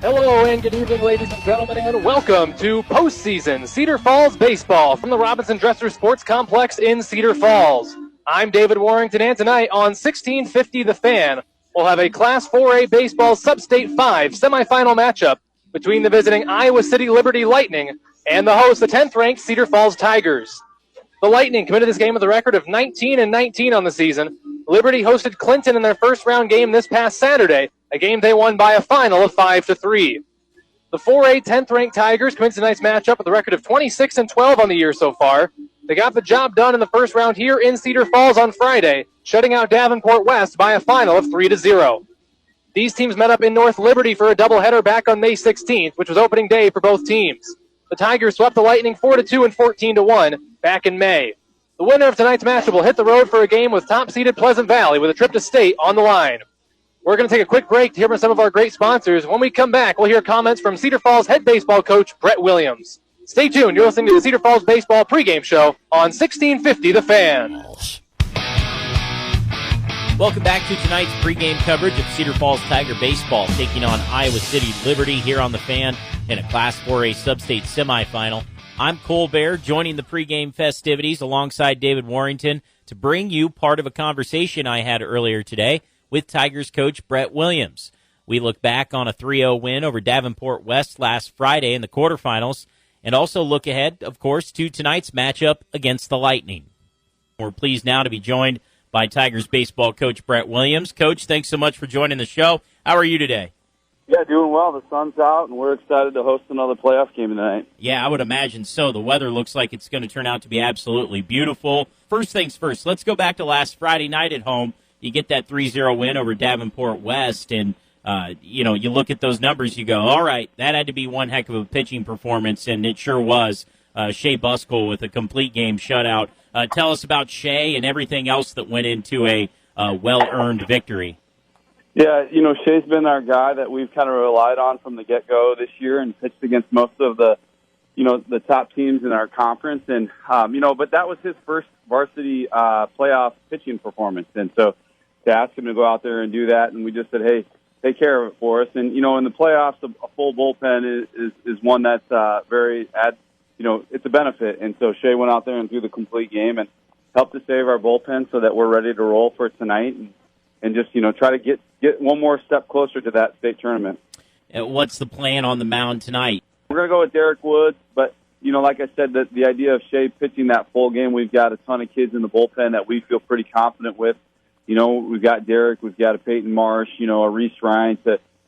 Hello and good evening, ladies and gentlemen, and welcome to postseason Cedar Falls baseball from the Robinson Dresser Sports Complex in Cedar Falls. I'm David Warrington, and tonight on 1650 The Fan, we'll have a Class 4A baseball Substate 5 semifinal matchup between the visiting Iowa City Liberty Lightning and the host, the 10th-ranked Cedar Falls Tigers. The Lightning committed this game with a record of 19-19 on the season. Liberty hosted Clinton in their first-round game this past Saturday, a game they won by a final of 5-3. The 4A 10th-ranked Tigers commenced tonight's matchup with a record of 26-12 on the year so far. They got the job done in the first round here in Cedar Falls on Friday, shutting out Davenport West by a final of 3-0. These teams met up in North Liberty for a doubleheader back on May 16th, which was opening day for both teams. The Tigers swept the Lightning 4-2 and 14-1 back in May. The winner of tonight's matchup will hit the road for a game with top-seeded Pleasant Valley with a trip to state on the line. We're going to take a quick break to hear from some of our great sponsors. When we come back, we'll hear comments from Cedar Falls head baseball coach Brett Williams. Stay tuned. You're listening to the Cedar Falls Baseball pregame show on 1650 The Fan. Welcome back to tonight's pregame coverage of Cedar Falls Tiger baseball, taking on Iowa City Liberty here on The Fan in a Class 4A Substate Semifinal. I'm Colbert, joining the pregame festivities alongside David Warrington to bring you part of a conversation I had earlier today with Tigers coach Brett Williams. We look back on a 3-0 win over Davenport West last Friday in the quarterfinals, and also look ahead, of course, to tonight's matchup against the Lightning. We're pleased now to be joined by Tigers baseball coach Brett Williams. Coach, thanks so much for joining the show. How are you today? Yeah, doing well. The sun's out, and we're excited to host another playoff game tonight. Yeah, I would imagine so. The weather looks like it's going to turn out to be absolutely beautiful. First things first, let's go back to last Friday night at home. You get that 3-0 win over Davenport West, and you look at those numbers, you go, all right, that had to be one heck of a pitching performance, and it sure was. Shea Buskell with a complete game shutout. Tell us about Shea and everything else that went into a well-earned victory. Yeah, Shea's been our guy that we've kind of relied on from the get-go this year and pitched against most of the top teams in our conference. And, but that was his first varsity playoff pitching performance. And so to ask him to go out there and do that, and we just said, hey, take care of it for us. And, in the playoffs, a full bullpen is one that's it's a benefit. And so Shea went out there and threw the complete game and helped to save our bullpen so that we're ready to roll for tonight and just, try to get one more step closer to that state tournament. What's the plan on the mound tonight? We're going to go with Derek Woods, but, like I said, the idea of Shea pitching that full game, we've got a ton of kids in the bullpen that we feel pretty confident with. We've got Derek, we've got a Peyton Marsh, a Reese Ryan,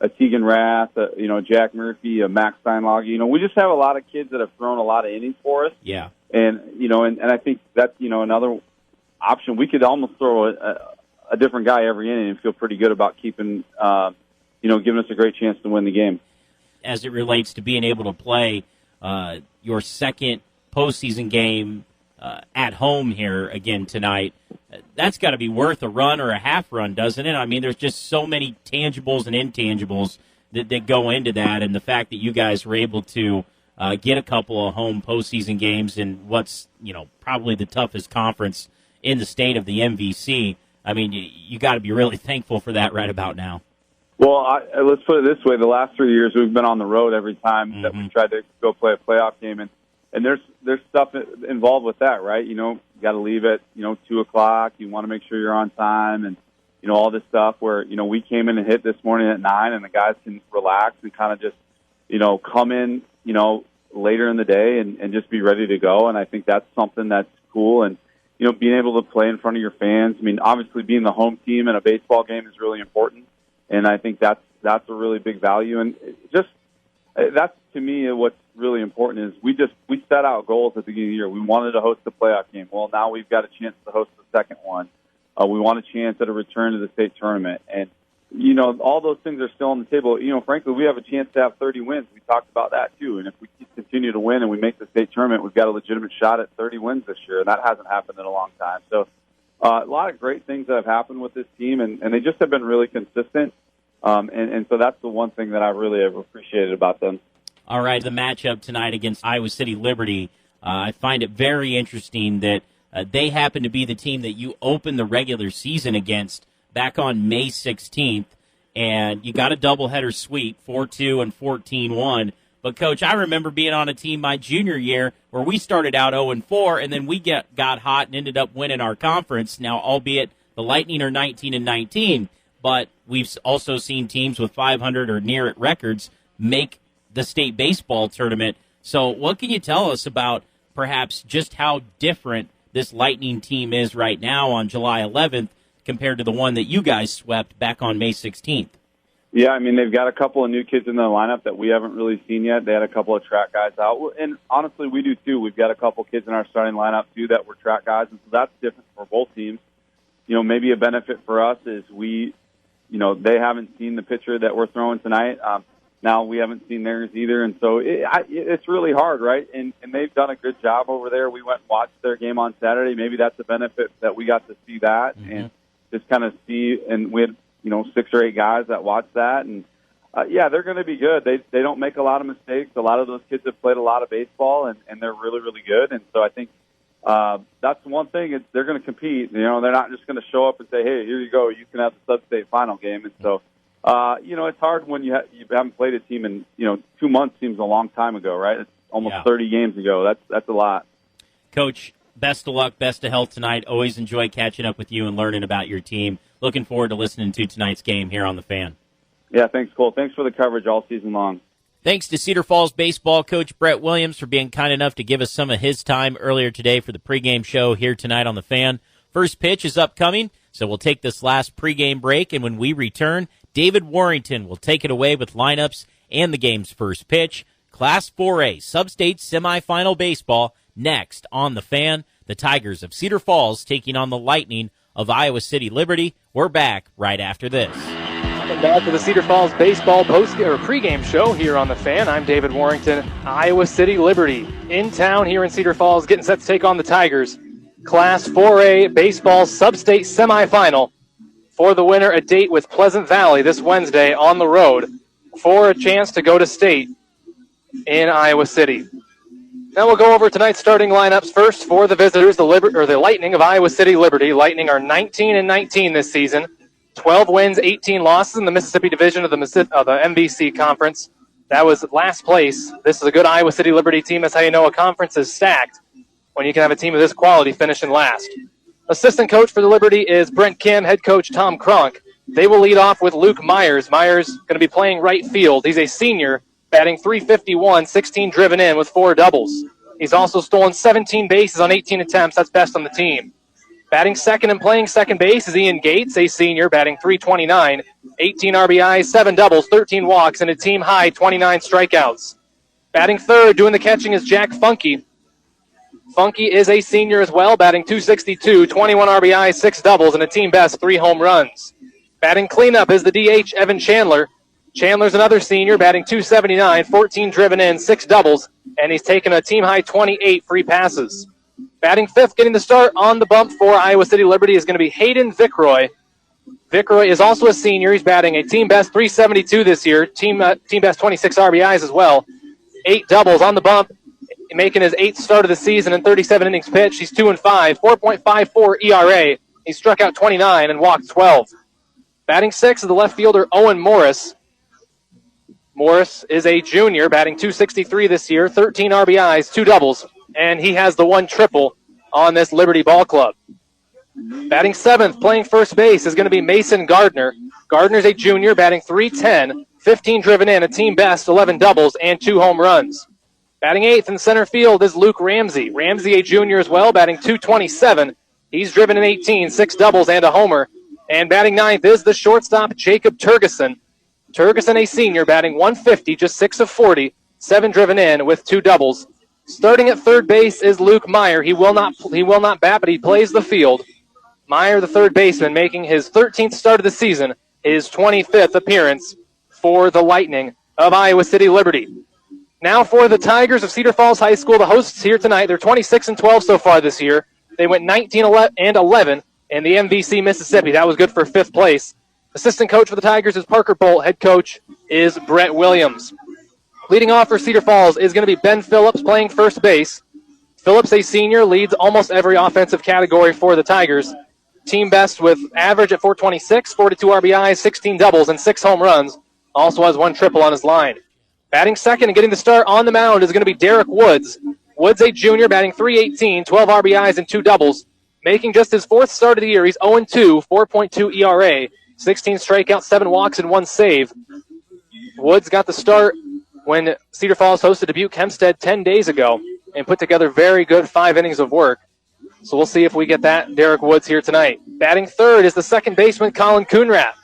a Tegan Rath, Jack Murphy, a Max Steinlaghy. We just have a lot of kids that have thrown a lot of innings for us. Yeah. And, and I think that's, another option. We could almost throw a different guy every inning and feel pretty good about keeping, giving us a great chance to win the game. As it relates to being able to play your second postseason game at home here again tonight, that's got to be worth a run or a half run, doesn't it? I mean, there's just so many tangibles and intangibles that go into that, and the fact that you guys were able to get a couple of home postseason games in what's, probably the toughest conference in the state of the MVC. I mean, you got to be really thankful for that right about now. Well, let's put it this way. The last 3 years we've been on the road every time that we've tried to go play a playoff game, and there's stuff involved with that, right? You got to leave at 2 o'clock. You want to make sure you're on time, and all this stuff. Where we came in and hit this morning at 9, and the guys can relax and kind of just come in later in the day and just be ready to go. And I think that's something that's cool. And being able to play in front of your fans. I mean, obviously being the home team in a baseball game is really important, and I think that's a really big value. And that's to me what's really important is we set out goals at the beginning of the year. We wanted to host the playoff game. Well, now we've got a chance to host the second one. We want a chance at a return to the state tournament, and all those things are still on the table. Frankly, we have a chance to have 30 wins. We talked about that too, and if we continue to win and we make the state tournament, we've got a legitimate shot at 30 wins this year, and that hasn't happened in a long time. So a lot of great things that have happened with this team, and they just have been really consistent. And so that's the one thing that I really have appreciated about them. All right, the matchup tonight against Iowa City Liberty, I find it very interesting that they happen to be the team that you opened the regular season against back on May 16th, and you got a doubleheader sweep, 4-2 and 14-1. But, Coach, I remember being on a team my junior year where we started out 0-4, and then we got hot and ended up winning our conference. Now, albeit the Lightning are 19-19, but we've also seen teams with 500 or near it records make the state baseball tournament. So what can you tell us about perhaps just how different this Lightning team is right now on July 11th compared to the one that you guys swept back on May 16th? Yeah, I mean, they've got a couple of new kids in the lineup that we haven't really seen yet. They had a couple of track guys out. And honestly, we do too. We've got a couple kids in our starting lineup too that were track guys. And so that's different for both teams. You know, maybe a benefit for us is they haven't seen the pitcher that we're throwing tonight. Now we haven't seen theirs either. And so it's really hard, right? And they've done a good job over there. We went and watched their game on Saturday. Maybe that's a benefit that we got to see that and just kind of see. And we had 6 or 8 guys that watch that, and they're going to be good. They don't make a lot of mistakes. A lot of those kids have played a lot of baseball, and they're really, really good. And so I think that's one thing. They're going to compete. They're not just going to show up and say, "Hey, here you go. You can have the Substate final game." And so it's hard when you haven't played a team in 2 months seems a long time ago, right? It's almost 30 games ago. That's a lot. Coach, best of luck, best of health tonight. Always enjoy catching up with you and learning about your team. Looking forward to listening to tonight's game here on The Fan. Yeah, thanks, Cole. Thanks for the coverage all season long. Thanks to Cedar Falls baseball coach Brett Williams for being kind enough to give us some of his time earlier today for the pregame show here tonight on The Fan. First pitch is upcoming, so we'll take this last pregame break, and when we return, David Warrington will take it away with lineups and the game's first pitch. Class 4A Substate Semifinal baseball next on The Fan. The Tigers of Cedar Falls taking on the Lightning of Iowa City Liberty. We're back right after this. Welcome back to the Cedar Falls baseball pregame show here on The Fan. I'm David Warrington. Iowa City Liberty in town here in Cedar Falls, getting set to take on the Tigers. Class 4A baseball Substate Semifinal. For the winner, a date with Pleasant Valley this Wednesday on the road for a chance to go to state in Iowa City. Now we'll go over tonight's starting lineups first for the visitors, the Lightning of Iowa City Liberty. Lightning are 19-19 this season, 12 wins, 18 losses in the Mississippi Division of the MVC Conference. That was last place. This is a good Iowa City Liberty team. That's how you know a conference is stacked, when you can have a team of this quality finishing last. Assistant coach for the Liberty is Brent Kim, head coach Tom Cronk. They will lead off with Luke Myers. Myers going to be playing right field. He's a senior, batting .351, 16 driven in with 4 doubles. He's also stolen 17 bases on 18 attempts. That's best on the team. Batting second and playing second base is Ian Gates, a senior, batting .329, 18 RBIs, 7 doubles, 13 walks, and a team-high 29 strikeouts. Batting third, doing the catching, is Jack Funke. Funke is a senior as well, batting .262, 21 RBIs, 6 doubles, and a team-best 3 home runs. Batting cleanup is the DH, Evan Chandler. Chandler's another senior, batting .279, 14 driven in, 6 doubles, and he's taken a team-high 28 free passes. Batting fifth, getting the start on the bump for Iowa City Liberty is going to be Hayden Vikroy. Vikroy is also a senior. He's batting a team-best .372 this year, team-best 26 RBIs as well. 8 doubles on the bump, making his 8th start of the season in 37 innings pitched. He's 2-5, 4.54 ERA. He struck out 29 and walked 12. Batting sixth is the left fielder Owen Morris. Morris is a junior, batting .263 this year, 13 RBIs, 2 doubles, and he has the 1 triple on this Liberty ball club. Batting seventh, playing first base, is going to be Mason Gardner. Gardner's a junior, batting .310, 15 driven in, a team best, 11 doubles, and 2 home runs. Batting eighth in center field is Luke Ramsey. Ramsey, a junior as well, batting .227. He's driven in 18, 6 doubles, and a homer. And batting ninth is the shortstop, Jacob Turgeson. Turgeson, a senior, batting .150, just 6 of 40, 7 driven in with 2 doubles. Starting at third base is Luke Meyer. He will not bat, but he plays the field. Meyer, the third baseman, making his 13th start of the season, his 25th appearance for the Lightning of Iowa City Liberty. Now for the Tigers of Cedar Falls High School, the hosts here tonight. They're 26-12 so far this year. They went 19-11 in the MVC Mississippi. That was good for 5th place. Assistant coach for the Tigers is Parker Bolt. Head coach is Brett Williams. Leading off for Cedar Falls is going to be Ben Phillips playing first base. Phillips, a senior, leads almost every offensive category for the Tigers. team best with average at 426, 42 RBIs, 16 doubles, and 6 home runs. Also has 1 triple on his line. Batting second and getting the start on the mound is going to be Derek Woods. Woods, a junior, batting .318, 12 RBIs and 2 doubles. Making just his 4th start of the year. He's 0-2, 4.2 ERA, 16 strikeouts, 7 walks, and 1 save. Woods got the start when Cedar Falls hosted Dubuque Hempstead 10 days ago and put together very good 5 innings of work. So we'll see if we get that Derek Woods here tonight. Batting third is the second baseman, Colin Coonrat.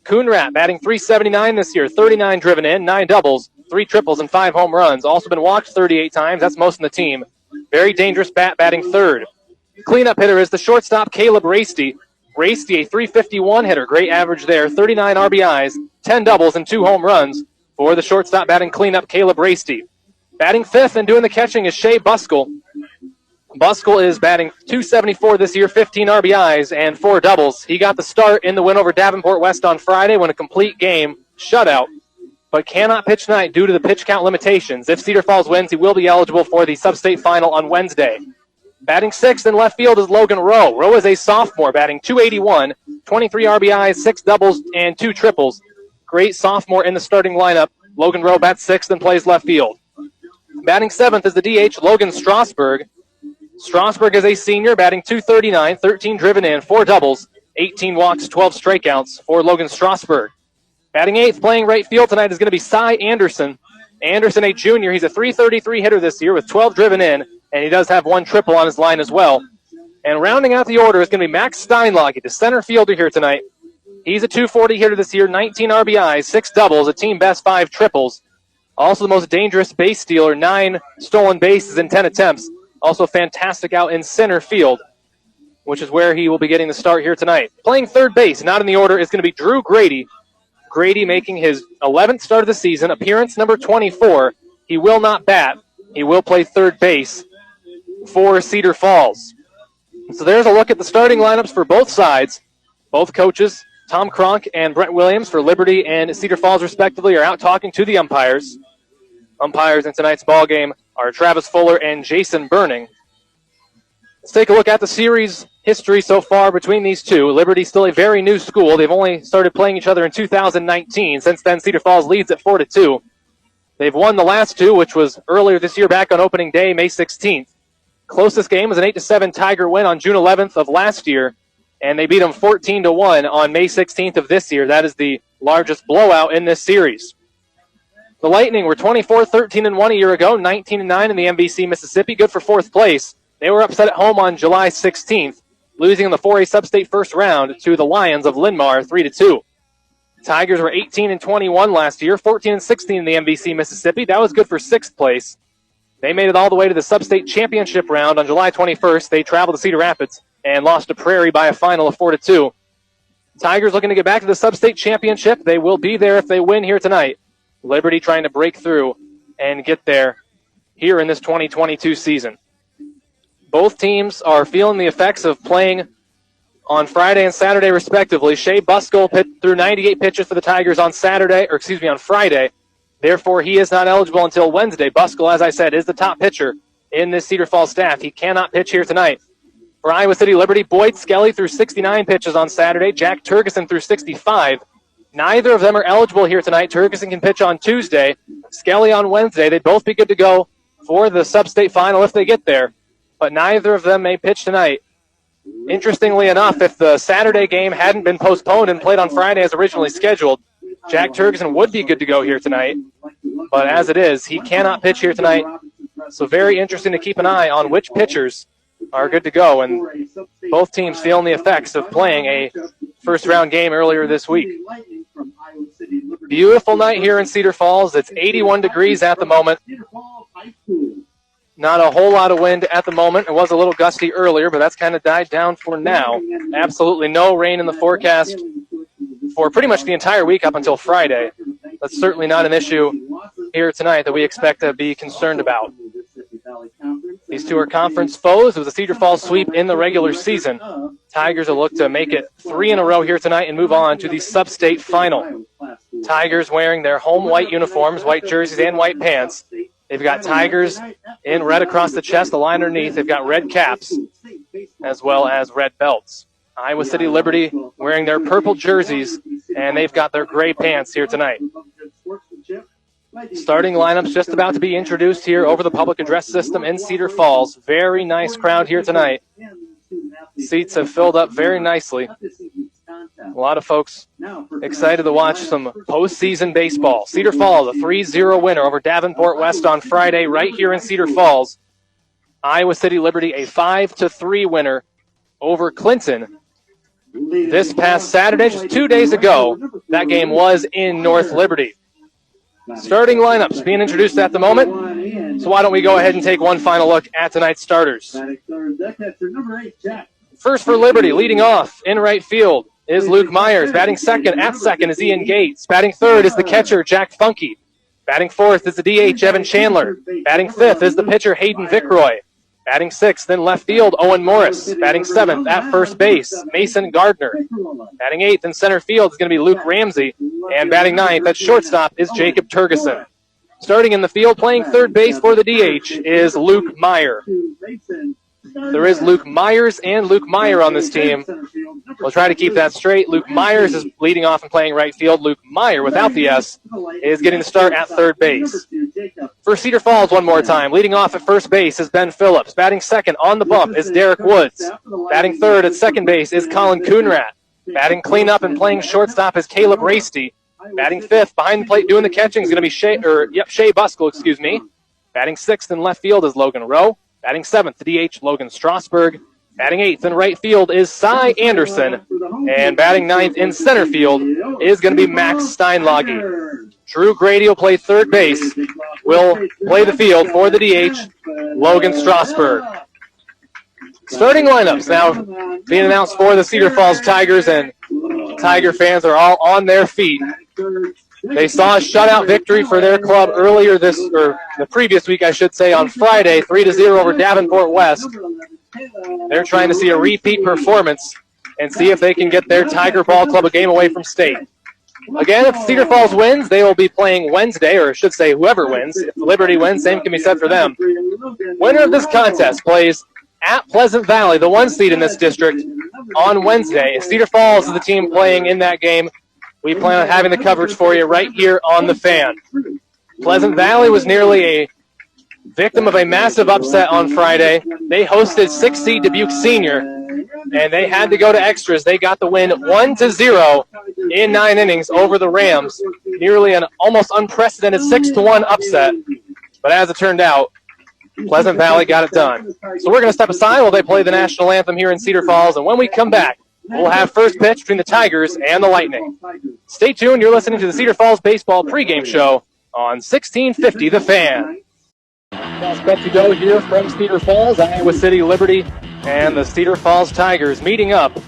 Coonrat batting .379 this year, 39 driven in, 9 doubles, 3 triples, and 5 home runs. Also been walked 38 times. That's most in the team. Very dangerous bat batting third. Cleanup hitter is the shortstop, Caleb Rasty. Rasty, a .351 hitter. Great average there. 39 RBIs, 10 doubles, and 2 home runs for the shortstop batting cleanup, Caleb Rasty. Batting fifth and doing the catching is Shea Buskell. Buskell is batting .274 this year, 15 RBIs, and 4 doubles. He got the start in the win over Davenport West on Friday when a complete game shutout, but cannot pitch tonight due to the pitch count limitations. If Cedar Falls wins, he will be eligible for the Substate Final on Wednesday. Batting sixth in left field is Logan Rowe. Rowe is a sophomore, batting .281, 23 RBIs, 6 doubles, and 2 triples. Great sophomore in the starting lineup. Logan Rowe bats sixth and plays left field. Batting seventh is the DH, Logan Strasberg. Strasberg is a senior, batting .239, 13 driven in, 4 doubles, 18 walks, 12 strikeouts for Logan Strasberg. Batting eighth, playing right field tonight is going to be Cy Anderson. Anderson, a junior, he's a .333 hitter this year with 12 driven in, and he does have 1 triple on his line as well. And rounding out the order is going to be Max Steinlaghy, the center fielder here tonight. He's a .240 hitter this year, 19 RBIs, 6 doubles, a team best 5 triples. Also the most dangerous base stealer, 9 stolen bases in 10 attempts. Also fantastic out in center field, which is where he will be getting the start here tonight. Playing third base, not in the order, is going to be Drew Grady. Grady making his 11th start of the season, appearance number 24. He will not bat. He will play third base for Cedar Falls. So there's a look at the starting lineups for both sides. Both coaches, Tom Cronk and Brett Williams for Liberty and Cedar Falls respectively, are out talking to the umpires. Umpires in tonight's ball game are Travis Fuller and Jason Burning. Let's take a look at the series history so far between these two. Liberty's still a very new school. They've only started playing each other in 2019. Since then, Cedar Falls leads at 4-2. They've won the last two, which was earlier this year back on opening day, May 16th. Closest game was an 8-7 Tiger win on June 11th of last year, and they beat them 14-1 on May 16th of this year. That is the largest blowout in this series. The Lightning were 24-13-1 a year ago, 19-9 in the MVC Mississippi, good for 4th place. They were upset at home on July 16th, losing in the 4A Substate first round to the Lions of Linn-Mar 3-2. Tigers were 18-21 last year, 14-16 in the MVC Mississippi. That was good for 6th place. They made it all the way to the Substate Championship round on July 21st. They traveled to Cedar Rapids and lost to Prairie by a final of 4-2. Tigers looking to get back to the Substate Championship. They will be there if they win here tonight. Liberty trying to break through and get there here in this 2022 season. Both teams are feeling the effects of playing on Friday and Saturday respectively. Shea Buskell threw 98 pitches for the Tigers on Friday. Therefore, he is not eligible until Wednesday. Buskell, as I said, is the top pitcher in this Cedar Falls staff. He cannot pitch here tonight. For Iowa City Liberty, Boyd Skelly threw 69 pitches on Saturday. Jack Turgeson threw 65. Neither of them are eligible here tonight. Turgeson can pitch on Tuesday. Skelly on Wednesday. They'd both be good to go for the Substate Final if they get there. But neither of them may pitch tonight. Interestingly enough, if the Saturday game hadn't been postponed and played on Friday as originally scheduled, Jack Turgeson would be good to go here tonight. But as it is, he cannot pitch here tonight. So very interesting to keep an eye on which pitchers are good to go. And both teams feeling the effects of playing a first-round game earlier this week. Beautiful night here in Cedar Falls. It's 81 degrees at the moment. Not a whole lot of wind at the moment. It was a little gusty earlier, but that's kind of died down for now. Absolutely no rain in the forecast for pretty much the entire week up until Friday. That's certainly not an issue here tonight that we expect to be concerned about. These two are conference foes. It was a Cedar Falls sweep in the regular season. Tigers will look to make it 3 in a row here tonight and move on to the Substate Final. Tigers wearing their home white uniforms, white jerseys and white pants. They've got Tigers in red across the chest, the line underneath. They've got red caps as well as red belts. Iowa City Liberty wearing their purple jerseys, and they've got their gray pants here tonight. Starting lineups just about to be introduced here over the public address system in Cedar Falls. Very nice crowd here tonight. Seats have filled up very nicely. A lot of folks excited to watch some postseason baseball. Cedar Falls, a 3-0 winner over Davenport West on Friday right here in Cedar Falls. Iowa City Liberty, a 5-3 winner over Clinton this past Saturday, just 2 days ago. That game was in North Liberty. Starting lineups being introduced at the moment. So why don't we go ahead and take one final look at tonight's starters. First for Liberty, leading off in right field is Luke Myers. Batting second is Ian Gates. Batting third is the catcher, Jack Funke. Batting fourth is the DH, Evan Chandler. Batting fifth is the pitcher, Hayden Vikroy. Batting sixth in left field, Owen Morris. Batting seventh at first base, Mason Gardner. Batting eighth in center field is going to be Luke Ramsey. And batting ninth at shortstop is Jacob Turgeson. Starting in the field, playing third base for the DH is Luke Meyer. There is Luke Myers and Luke Meyer on this team. We'll try to keep that straight. Luke Myers is leading off and playing right field. Luke Meyer, without the S, is getting the start at third base. For Cedar Falls one more time, leading off at first base is Ben Phillips. Batting second on the bump is Derek Woods. Batting third at second base is Colin Coonrat. Batting cleanup and playing shortstop is Caleb Rasty. Batting fifth behind the plate doing the catching is going to be Shea Buskell, Batting sixth in left field is Logan Rowe. Batting seventh, the DH, Logan Strasberg. Batting eighth in right field is Cy Anderson. And batting ninth in center field is going to be Max Steinlaghy. Drew Grady will play third base. Will play the field for the DH, Logan Strasberg. Starting lineups now being announced for the Cedar Falls Tigers, and Tiger fans are all on their feet. They saw a shutout victory for their club earlier the previous week, I should say, on Friday, 3-0 over Davenport West. They're trying to see a repeat performance and see if they can get their Tiger Ball Club a game away from state. Again, if Cedar Falls wins, they will be playing Wednesday, or I should say whoever wins. If Liberty wins, same can be said for them. Winner of this contest plays at Pleasant Valley, the 1 seed in this district, on Wednesday. Cedar Falls is the team playing in that game. We plan on having the coverage for you right here on the Fan. Pleasant Valley was nearly a victim of a massive upset on Friday. They hosted 6 seed Dubuque Senior, and they had to go to extras. They got the win 1-0 in 9 innings over the Rams. Nearly an almost unprecedented 6-1 upset. But as it turned out, Pleasant Valley got it done. So we're going to step aside while they play the national anthem here in Cedar Falls, and when we come back, we'll have first pitch between the Tigers and the Lightning. Stay tuned. You're listening to the Cedar Falls Baseball pregame show on 1650 The Fan. Prospect to go here from Cedar Falls, Iowa City Liberty, and the Cedar Falls Tigers meeting up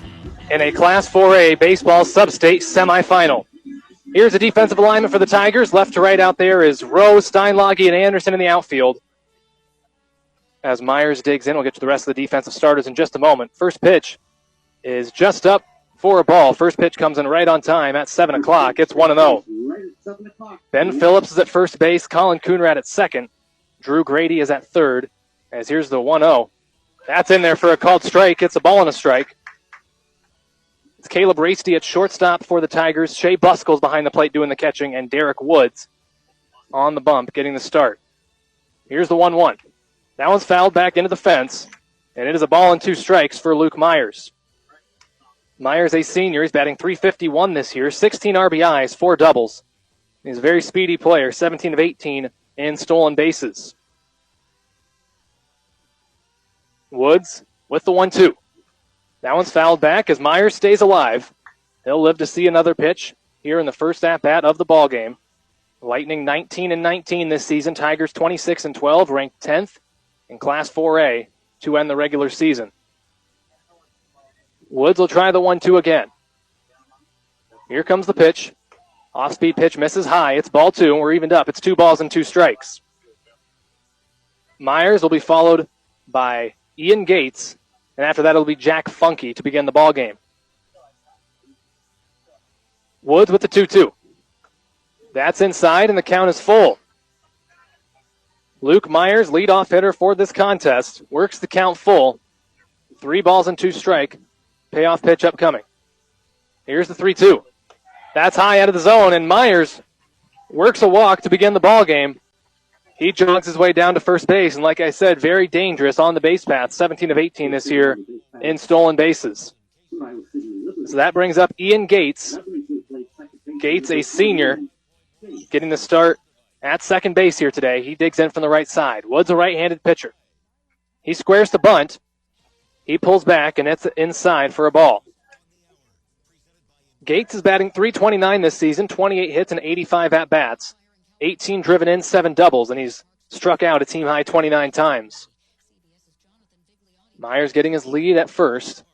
in a Class 4A baseball Substate Semifinal. Here's the defensive alignment for the Tigers. Left to right out there is Rowe, Steinlaghy, and Anderson in the outfield. As Myers digs in, we'll get to the rest of the defensive starters in just a moment. First pitch is just up for a ball. First pitch comes in right on time at 7 o'clock. It's 1-0. Ben Phillips is at first base. Colin Coonrat at second. Drew Grady is at third. As here's the 1-0. That's in there for a called strike. It's a ball and a strike. It's Caleb Rasty at shortstop for the Tigers. Shea Buskell's behind the plate doing the catching, and Derek Woods on the bump getting the start. Here's the 1-1. That one's fouled back into the fence, and it is a ball and 2 strikes for Luke Myers. Myers, a senior, he's batting .351 this year, 16 RBIs, 4 doubles. He's a very speedy player, 17 of 18 in stolen bases. Woods with the 1-2. That one's fouled back as Myers stays alive. He'll live to see another pitch here in the first at-bat of the ballgame. Lightning 19-19 this season. Tigers 26-12, ranked 10th in Class 4A to end the regular season. Woods will try the 1-2 again. Here comes the pitch. Off-speed pitch misses high. It's ball 2, and we're evened up. It's 2 balls and 2 strikes. Myers will be followed by Ian Gates, and after that it'll be Jack Funke to begin the ball game. Woods with the 2-2. That's inside, and the count is full. Luke Myers, leadoff hitter for this contest, works the count full. 3 balls and 2 strike Payoff pitch upcoming. Here's the 3-2. That's high out of the zone, and Myers works a walk to begin the ball game. He jogs his way down to first base, and like I said, very dangerous on the base path, 17 of 18 this year in stolen bases. So that brings up Ian Gates. Gates, a senior, getting the start at second base here today. He digs in from the right side. Wood's a right-handed pitcher. He squares the bunt. He pulls back, and it's inside for a ball. Gates is batting .329 this season, 28 hits and 85 at-bats, 18 driven in, 7 doubles, and he's struck out a team-high 29 times. Myers getting his lead at first.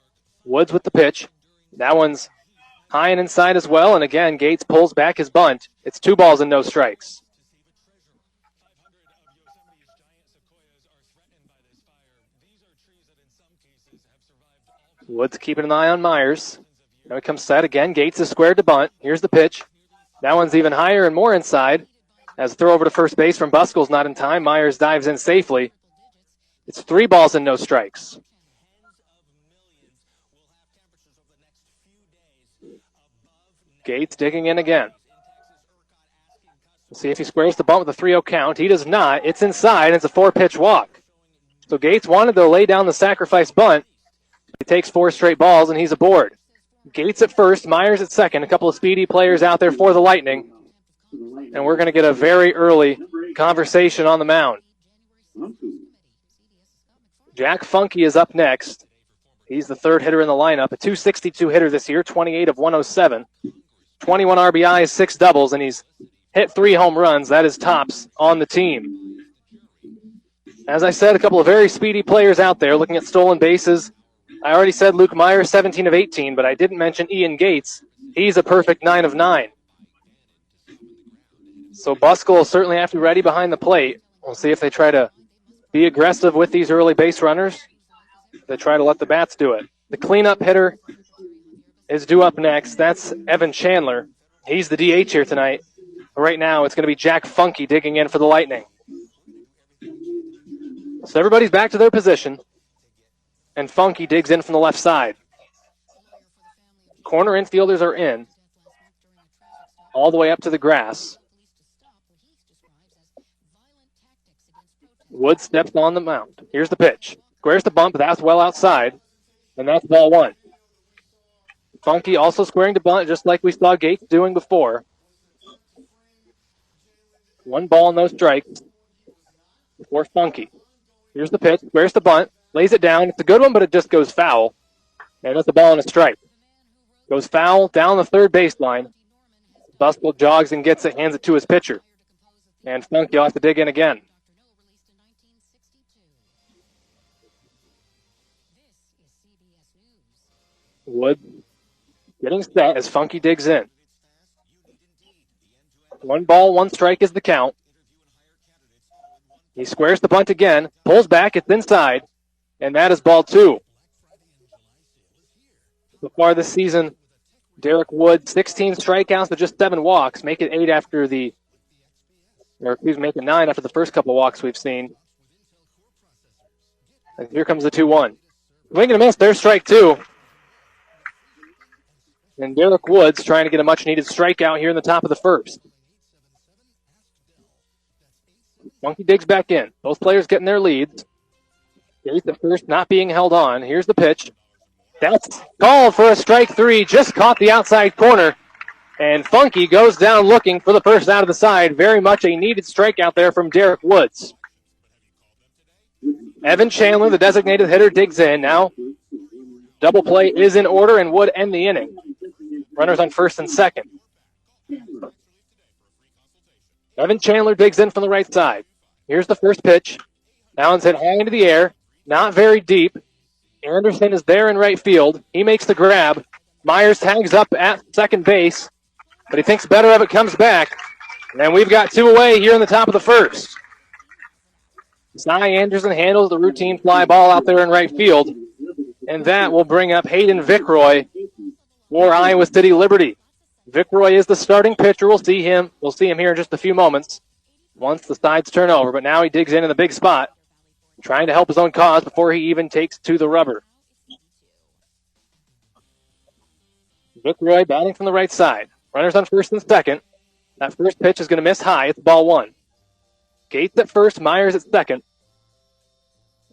Woods with the pitch. That one's high and inside as well, and again, Gates pulls back his bunt. It's 2 balls and no strikes. Woods keeping an eye on Myers. Now he comes set again. Gates is squared to bunt. Here's the pitch. That one's even higher and more inside. As a throw over to first base from Buskell's not in time. Myers dives in safely. It's 3 balls and no strikes. Gates digging in again. We'll see if he squares the bunt with a 3-0 count. He does not. It's inside, and it's a 4-pitch walk. So Gates wanted to lay down the sacrifice bunt. He takes 4 straight balls, and he's aboard. Gates at first, Myers at second. A couple of speedy players out there for the Lightning. And we're going to get a very early conversation on the mound. Jack Funke is up next. He's the third hitter in the lineup. A .262 hitter this year, 28 of 107. 21 RBIs, 6 doubles, and he's hit 3 home runs. That is tops on the team. As I said, a couple of very speedy players out there looking at stolen bases. I already said Luke Meyer, 17 of 18, but I didn't mention Ian Gates. He's a perfect 9 of 9. So Buskell will certainly have to be ready behind the plate. We'll see if they try to be aggressive with these early base runners. They try to let the bats do it. The cleanup hitter is due up next. That's Evan Chandler. He's the DH here tonight. Right now, it's going to be Jack Funke digging in for the Lightning. So everybody's back to their position. And Funke digs in from the left side. Corner infielders are in. All the way up to the grass. Wood steps on the mound. Here's the pitch. Squares the bunt, but that's well outside. And that's ball 1. Funke also squaring the bunt, just like we saw Gates doing before. 1 ball, no strikes for Funke. Here's the pitch. Squares the bunt. Lays it down. It's a good one, but it just goes foul. And it's a ball and a strike. Goes foul down the third baseline. Buskell jogs and gets it, hands it to his pitcher. And Funke will have to dig in again. Wood getting set as Funke digs in. 1 ball, 1 strike is the count. He squares the bunt again, pulls back, it's inside, and that is ball 2. So far this season, Derek Wood, 16 strikeouts but just 7 walks, make it 8 after make it 9 after the first couple walks we've seen. And here comes the 2-1. Swing and a miss, there's strike 2. And Derek Woods trying to get a much-needed strikeout here in the top of the first. Funke digs back in. Both players getting their leads. Gates at first not being held on. Here's the pitch. That's called for a strike 3. Just caught the outside corner. And Funke goes down looking for the first out of the side. Very much a needed strikeout there from Derek Woods. Evan Chandler, the designated hitter, digs in. Now, double play is in order and would end the inning. Runners on first and second. Evan Chandler digs in from the right side. Here's the first pitch. That one's hit high into the air. Not very deep. Anderson is there in right field. He makes the grab. Myers tags up at second base, but he thinks better of it, comes back. And we've got 2 away here in the top of the first. Cy Anderson handles the routine fly ball out there in right field. And that will bring up Hayden Vikroy for Iowa City Liberty. Vikroy is the starting pitcher. We'll see him here in just a few moments once the sides turn over. But now he digs in the big spot, trying to help his own cause before he even takes to the rubber. Vikroy batting from the right side. Runners on first and second. That first pitch is going to miss high. It's ball one. Gates at first, Myers at second.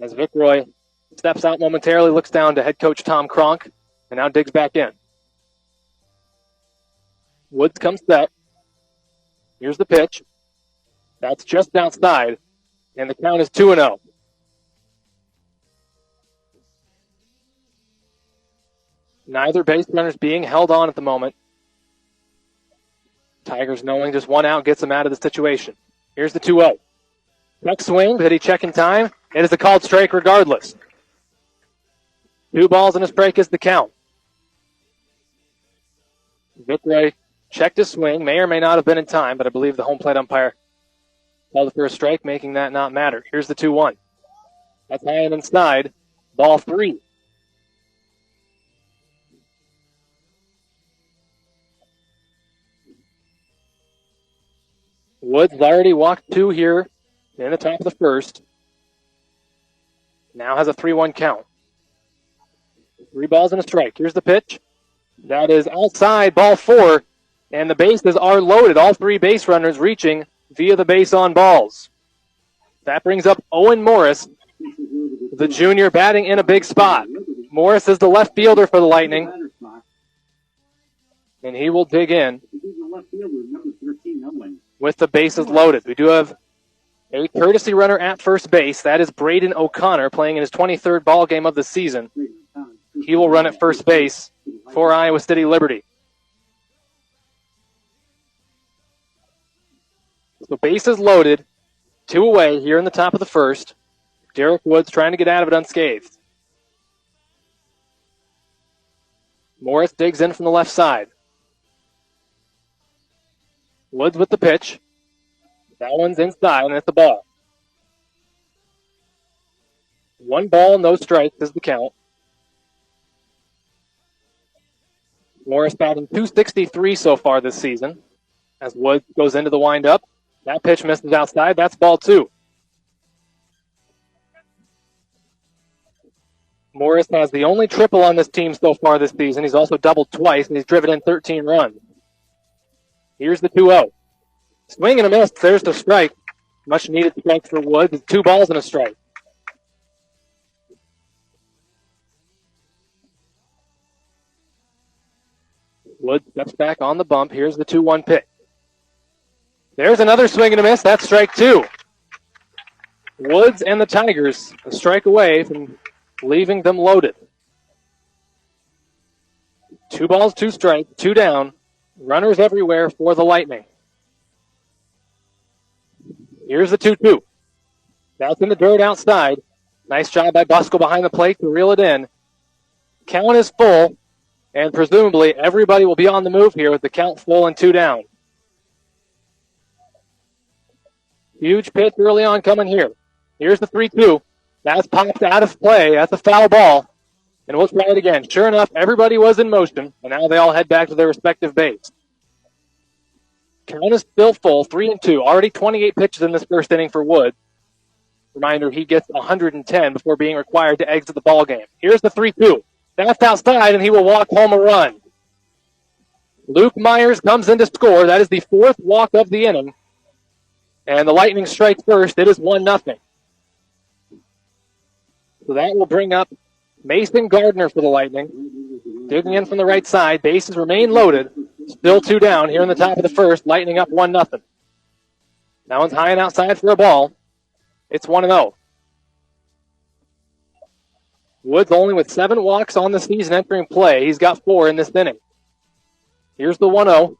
As Vikroy steps out momentarily, looks down to head coach Tom Cronk, and now digs back in. Woods comes set. Here's the pitch. That's just outside, and the count is 2-0. Neither base runners being held on at the moment. Tigers knowing just one out gets them out of the situation. Here's the 2-0. Check swing, did he check in time? It is a called strike regardless. 2 balls and a strike is the count. Vikroy checked his swing, may or may not have been in time, but I believe the home plate umpire called it for a strike, making that not matter. Here's the 2-1. That's high and inside. Ball 3. Woods already walked 2 here in the top of the first. Now has a 3-1 count. 3 balls and a strike. Here's the pitch. That is outside, ball 4, and the bases are loaded. All 3 base runners reaching via the base on balls. That brings up Owen Morris, the junior, batting in a big spot. Morris is the left fielder for the Lightning, and he will dig in with the bases loaded. We do have a courtesy runner at first base. That is Braden O'Connor, playing in his 23rd ball game of the season. He will run at first base for Iowa City Liberty. So bases loaded, 2 away here in the top of the first. Derek Woods trying to get out of it unscathed. Morris digs in from the left side. Woods with the pitch. That one's inside, and it's a ball. 1 ball, no strikes is the count. Morris batting .263 so far this season as Woods goes into the windup. That pitch misses outside. That's ball 2. Morris has the only triple on this team so far this season. He's also doubled twice, and he's driven in 13 runs. Here's the 2-0. Swing and a miss. There's the strike. Much needed strike for Woods. 2 balls and a strike. Woods steps back on the bump. Here's the 2-1 pitch. There's another swing and a miss. That's strike 2. Woods and the Tigers a strike away from leaving them loaded. 2 balls, 2 strikes, 2 down. Runners everywhere for the Lightning. Here's the 2-2. That's in the dirt outside. Nice job by Buskell behind the plate to reel it in. Count is full, and presumably everybody will be on the move here with the count full and 2 down. Huge pitch early on coming here. Here's the 3-2. That's popped out of play. That's a foul ball. And we'll try it again. Sure enough, everybody was in motion, and now they all head back to their respective base. Count is still full, 3-2. Already 28 pitches in this first inning for Woods. Reminder, he gets 110 before being required to exit the ball game. Here's the 3-2. That's outside, and he will walk home a run. Luke Myers comes in to score. That is the 4th walk of the inning. And the Lightning strike first. It is 1-0. So that will bring up Mason Gardner for the Lightning. Digging in from the right side. Bases remain loaded. Still 2 down here in the top of the first. Lightning up 1-0. That one's high and outside for a ball. It's 1-0. Woods only with 7 walks on the season entering play. He's got 4 in this inning. Here's the 1-0.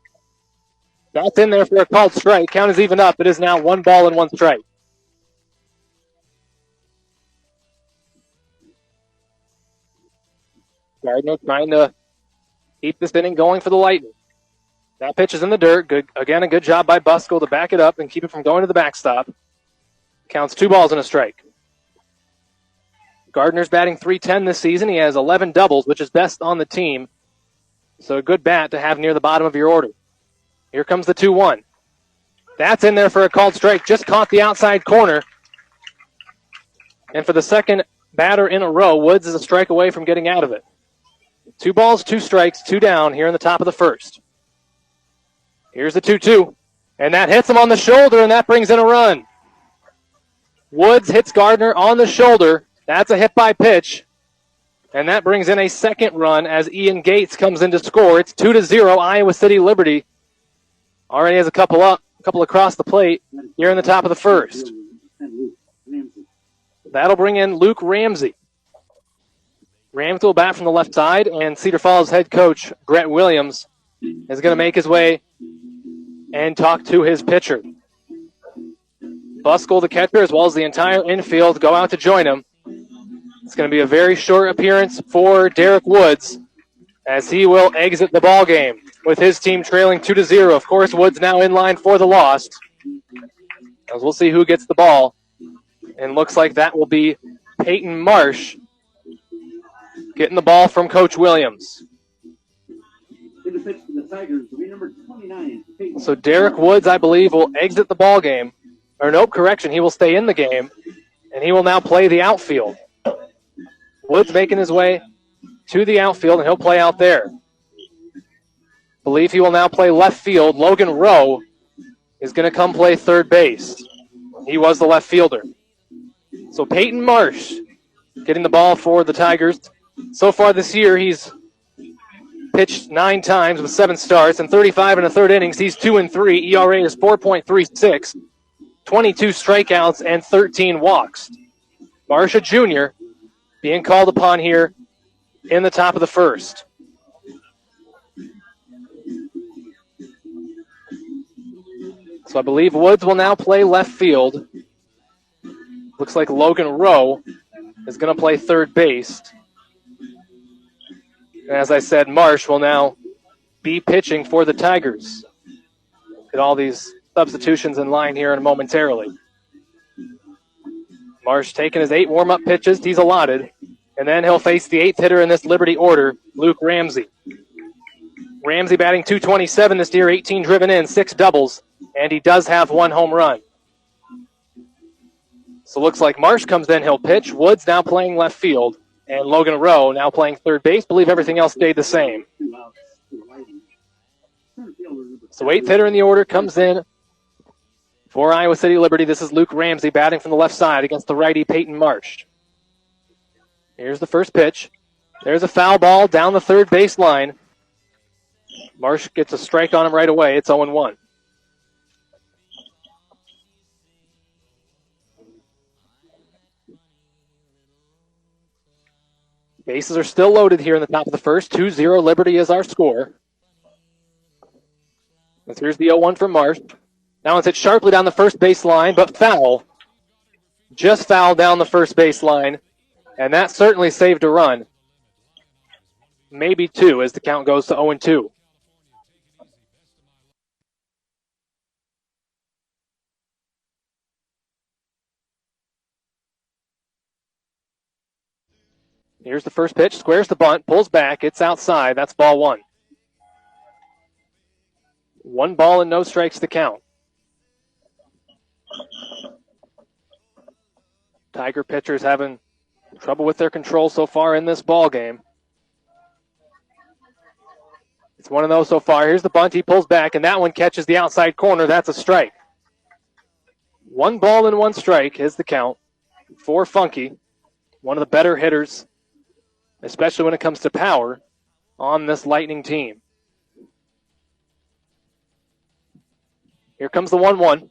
That's in there for a called strike. Count is even up. It is now 1 ball and 1 strike. Gardner trying to keep this inning going for the Lightning. That pitch is in the dirt. Good, again, a good job by Buskell to back it up and keep it from going to the backstop. Counts 2 balls and a strike. Gardner's batting .310 this season. He has 11 doubles, which is best on the team. So a good bat to have near the bottom of your order. Here comes the 2-1. That's in there for a called strike. Just caught the outside corner. And for the second batter in a row, Woods is a strike away from getting out of it. 2 balls, 2 strikes, 2 down here in the top of the first. Here's the 2-2. And that hits him on the shoulder, and that brings in a run. Woods hits Gardner on the shoulder. That's a hit by pitch. And that brings in a second run as Ian Gates comes in to score. It's 2-0, Iowa City Liberty. Already has a couple across the plate here in the top of the first. That'll bring in Luke Ramsey. Ramsey will bat from the left side, and Cedar Falls head coach Brett Williams is going to make his way and talk to his pitcher. Buskell, the catcher, as well as the entire infield, go out to join him. It's going to be a very short appearance for Derek Woods as he will exit the ball game with his team trailing 2-0. Of course, Woods now in line for the loss. As we'll see who gets the ball. And looks like that will be Peyton Marsh getting the ball from Coach Williams. So Derek Woods, I believe, will exit the ball game. Or nope, correction, he will stay in the game. And he will now play the outfield. Woods making his way to the outfield, and he'll play out there. Believe he will now play left field. Logan Rowe is going to come play third base. He was the left fielder. So Peyton Marsh getting the ball for the Tigers. So far this year, he's pitched 9 times with 7 starts and 35 1/3 innings. He's 2-3. ERA is 4.36. 22 strikeouts and 13 walks. Marsh, a junior, being called upon here in the top of the first. So I believe Woods will now play left field. Looks like Logan Rowe is going to play third base. And as I said, Marsh will now be pitching for the Tigers. Get all these substitutions in line here momentarily. Marsh taking his 8 warm-up pitches. He's allotted. And then he'll face the 8th hitter in this Liberty order, Luke Ramsey. Ramsey batting .227 this year, 18 driven in, 6 doubles, and he does have 1 home run. So looks like Marsh comes in, he'll pitch. Woods now playing left field, and Logan Rowe now playing third base. Believe everything else stayed the same. So 8th hitter in the order comes in for Iowa City Liberty. This is Luke Ramsey batting from the left side against the righty Peyton Marsh. Here's the first pitch. There's a foul ball down the third base line. Marsh gets a strike on him right away. It's 0-1. Bases are still loaded here in the top of the first. 2-0 Liberty is our score. And here's the 0-1 from Marsh. Now it's hit sharply down the first base line, but foul. Just foul down the first base line. And that certainly saved a run. Maybe 2 as the count goes to 0-2. Here's the first pitch. Squares the bunt. Pulls back. It's outside. That's ball 1. 1 ball and no strikes to count. Tiger pitchers having trouble with their control so far in this ball game. It's one of those so far. Here's the bunt. He pulls back, and that one catches the outside corner. That's a strike. 1 ball and 1 strike is the count for Funke, one of the better hitters, especially when it comes to power, on this Lightning team. Here comes the 1-1.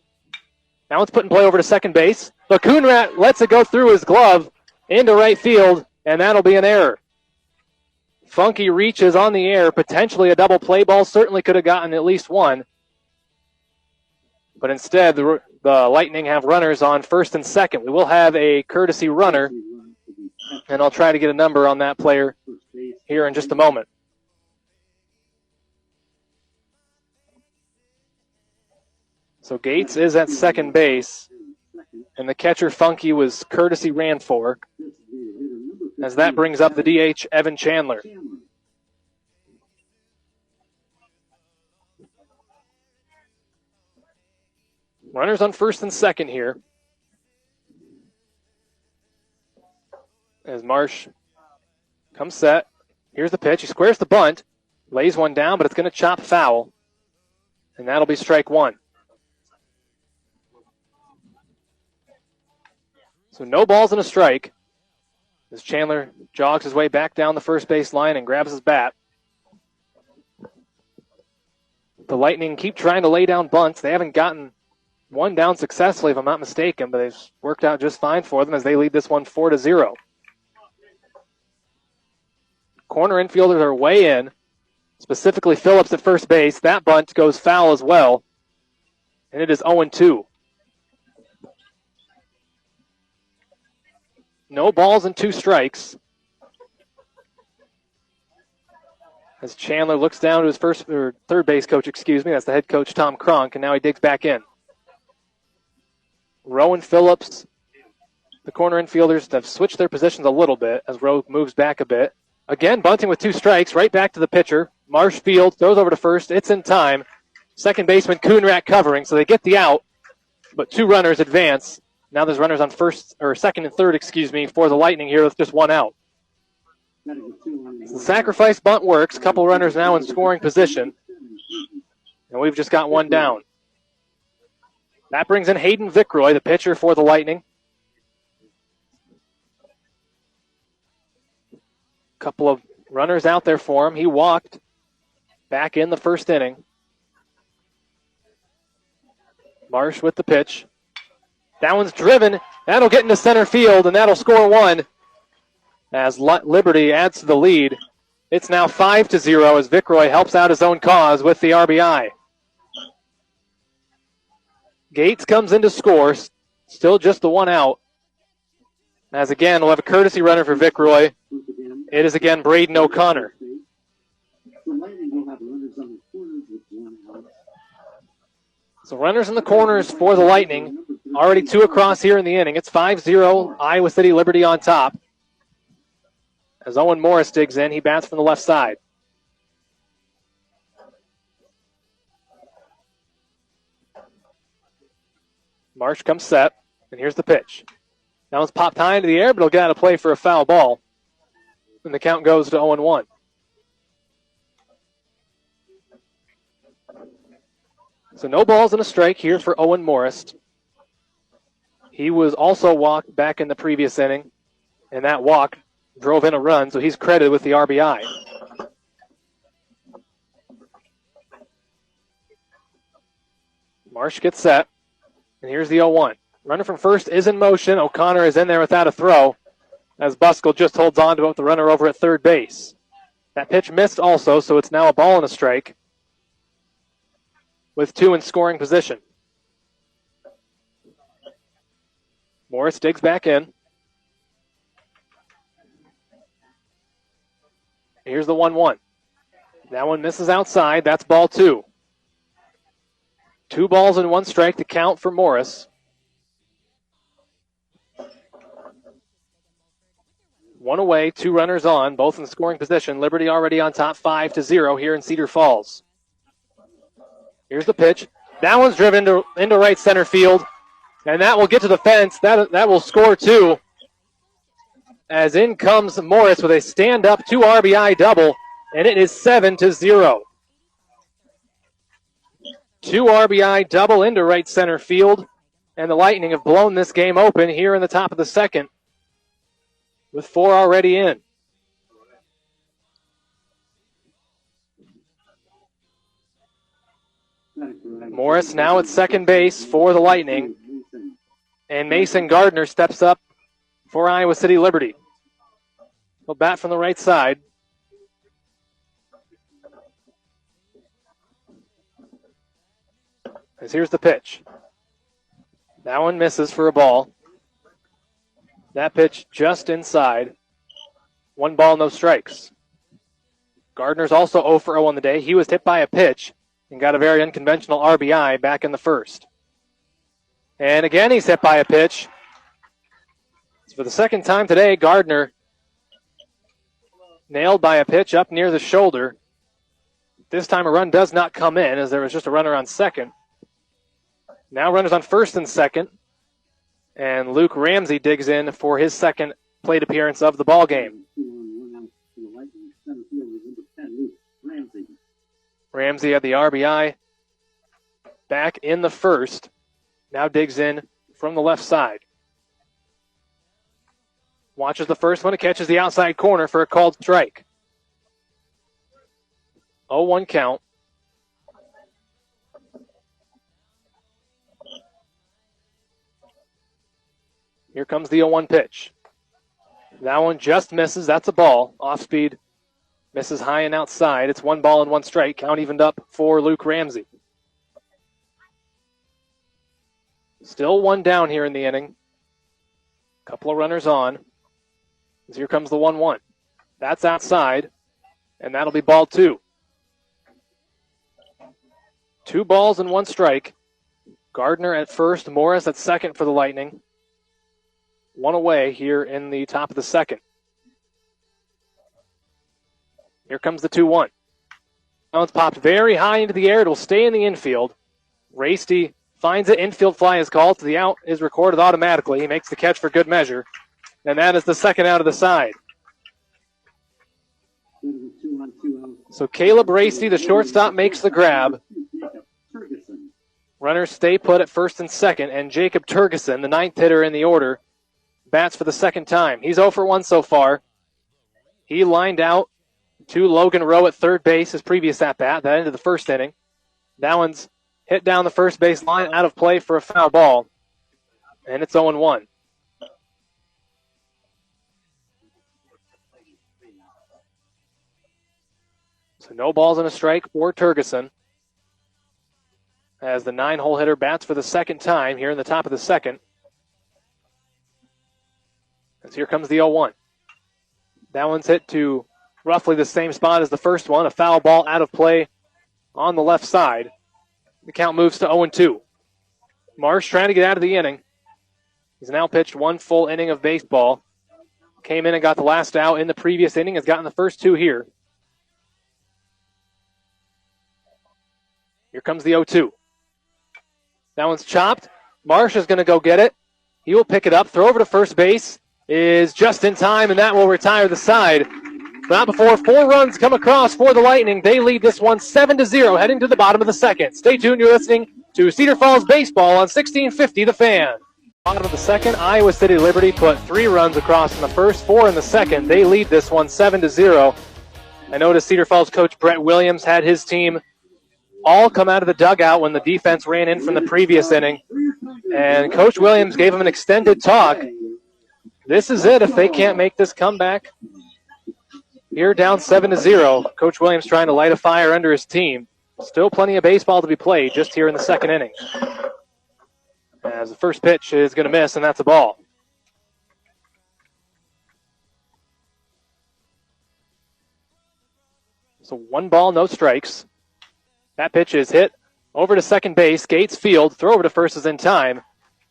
Now it's put in play over to second base. But Coonrat lets it go through his glove into right field, and that'll be an error. Funke reaches on the air, potentially a double play ball. Certainly could have gotten at least 1. But instead, the Lightning have runners on first and second. We will have a courtesy runner, and I'll try to get a number on that player here in just a moment. So Gates is at second base, and the catcher Funke was courtesy ran for, as that brings up the DH, Evan Chandler. Runners on first and second here, as Marsh comes set, Here's the pitch. He squares the bunt, lays one down, but it's going to chop foul, and that'll be strike one. So no balls and a strike as Chandler jogs his way back down the first base line and grabs his bat. The Lightning keep trying to lay down bunts. They haven't gotten one down successfully, if I'm not mistaken, but they've worked out just fine for them as they lead this one 4-0. Corner infielders are way in, specifically Phillips at first base. That bunt goes foul as well, and it is 0-2. No balls and 2 strikes. As Chandler looks down to his third base coach, that's the head coach, Tom Cronk, and now he digs back in. Rowe and Phillips, the corner infielders, have switched their positions a little bit as Rowe moves back a bit. Again, bunting with 2 strikes, right back to the pitcher. Marshfield throws over to first. It's in time. Second baseman Kuhnrack covering, so they get the out, but 2 runners advance. Now there's runners on second and third, for the Lightning here with just 1 out. The sacrifice bunt works. Couple runners now in scoring position, and we've just got 1 down. That brings in Hayden Vikroy, the pitcher for the Lightning. Couple of runners out there for him. He walked back in the first inning. Marsh with the pitch. That one's driven. That'll get into center field, and that'll score 1 as Liberty adds to the lead. It's now 5-0 as Vikroy helps out his own cause with the RBI. Gates comes in to score. Still just the 1 out. As again, we'll have a courtesy runner for Vikroy. It is again Braden O'Connor. So runners in the corners for the Lightning. Already 2 across here in the inning. It's 5-0, Iowa City Liberty on top. As Owen Morris digs in, he bats from the left side. Marsh comes set, and here's the pitch. That one's popped high into the air, but he'll get out of play for a foul ball. And the count goes to 0-1. So no balls and a strike here for Owen Morris. He was also walked back in the previous inning, and that walk drove in a run, so he's credited with the RBI. Marsh gets set, and here's the 0-1. Runner from first is in motion. O'Connor is in there without a throw, as Buskell just holds on to the runner over at third base. That pitch missed also, so it's now a ball and a strike with 2 in scoring position. Morris digs back in. Here's the 1-1. That one misses outside. That's ball 2. 2 balls and 1 strike to count for Morris. 1 away, 2 runners on, both in scoring position. Liberty already on top 5-0 here in Cedar Falls. Here's the pitch. That one's driven into right center field, and that will get to the fence. That will score 2. As in comes Morris with a stand-up 2 RBI double, and it is 7-0. 2 RBI double into right center field, and the Lightning have blown this game open here in the top of the second with 4 already in. Morris now at second base for the Lightning, and Mason Gardner steps up for Iowa City Liberty. He'll bat from the right side. As here's the pitch. That one misses for a ball. That pitch just inside. 1 ball, no strikes. Gardner's also 0 for 0 on the day. He was hit by a pitch and got a very unconventional RBI back in the first. And again, he's hit by a pitch. For the second time today, Gardner nailed by a pitch up near the shoulder. This time a run does not come in as there was just a runner on second. Now runners on first and second. And Luke Ramsey digs in for his second plate appearance of the ball game. Ramsey had the RBI back in the first. Now digs in from the left side. Watches the first one. It catches the outside corner for a called strike. 0-1 count. Here comes the 0-1 pitch. That one just misses. That's a ball. Off speed. Misses high and outside. It's 1 ball and 1 strike. Count evened up for Luke Ramsey. Still 1 down here in the inning. Couple of runners on. As here comes the 1-1. That's outside. And that'll be ball 2. 2 balls and 1 strike. Gardner at first. Morris at second for the Lightning. 1 away here in the top of the second. Here comes the 2-1. Now it's popped very high into the air. It'll stay in the infield. Rasty finds it. Infield fly is called. So the out is recorded automatically. He makes the catch for good measure. And that is the second out of the side. So Caleb Rasty, the shortstop, makes the grab. Runners stay put at first and second. And Jacob Turgeson, the 9th hitter in the order, bats for the second time. He's 0 for 1 so far. He lined out to Logan Rowe at third base, his previous at-bat, that ended the first inning. That one's hit down the first base line, out of play for a foul ball. And it's 0-1. So no balls and a strike for Turgeson. As the 9-hole hitter bats for the second time here in the top of the second. As here comes the 0-1. That one's hit to roughly the same spot as the first one. A foul ball out of play on the left side. The count moves to 0-2. Marsh trying to get out of the inning. He's now pitched 1 full inning of baseball. Came in and got the last out in the previous inning. Has gotten the first 2 here. Here comes the 0-2. That one's chopped. Marsh is going to go get it. He will pick it up. Throw over to first base is just in time, and that will retire the side. Not before 4 runs come across for the Lightning. They lead this one 7-0 heading to the bottom of the second. Stay tuned. You're listening to Cedar Falls Baseball on 1650 The Fan. Bottom of the second, Iowa City Liberty put 3 runs across in the first, 4 in the second. They lead this one 7-0. I noticed Cedar Falls coach Brett Williams had his team all come out of the dugout when the defense ran in from the previous inning. And Coach Williams gave them an extended talk. This is it if they can't make this comeback. Here down 7-0. Coach Williams trying to light a fire under his team. Still plenty of baseball to be played just here in the second inning. As the first pitch is going to miss, and that's a ball. So 1 ball, no strikes. That pitch is hit over to second base. Gates field. Throw over to first is in time.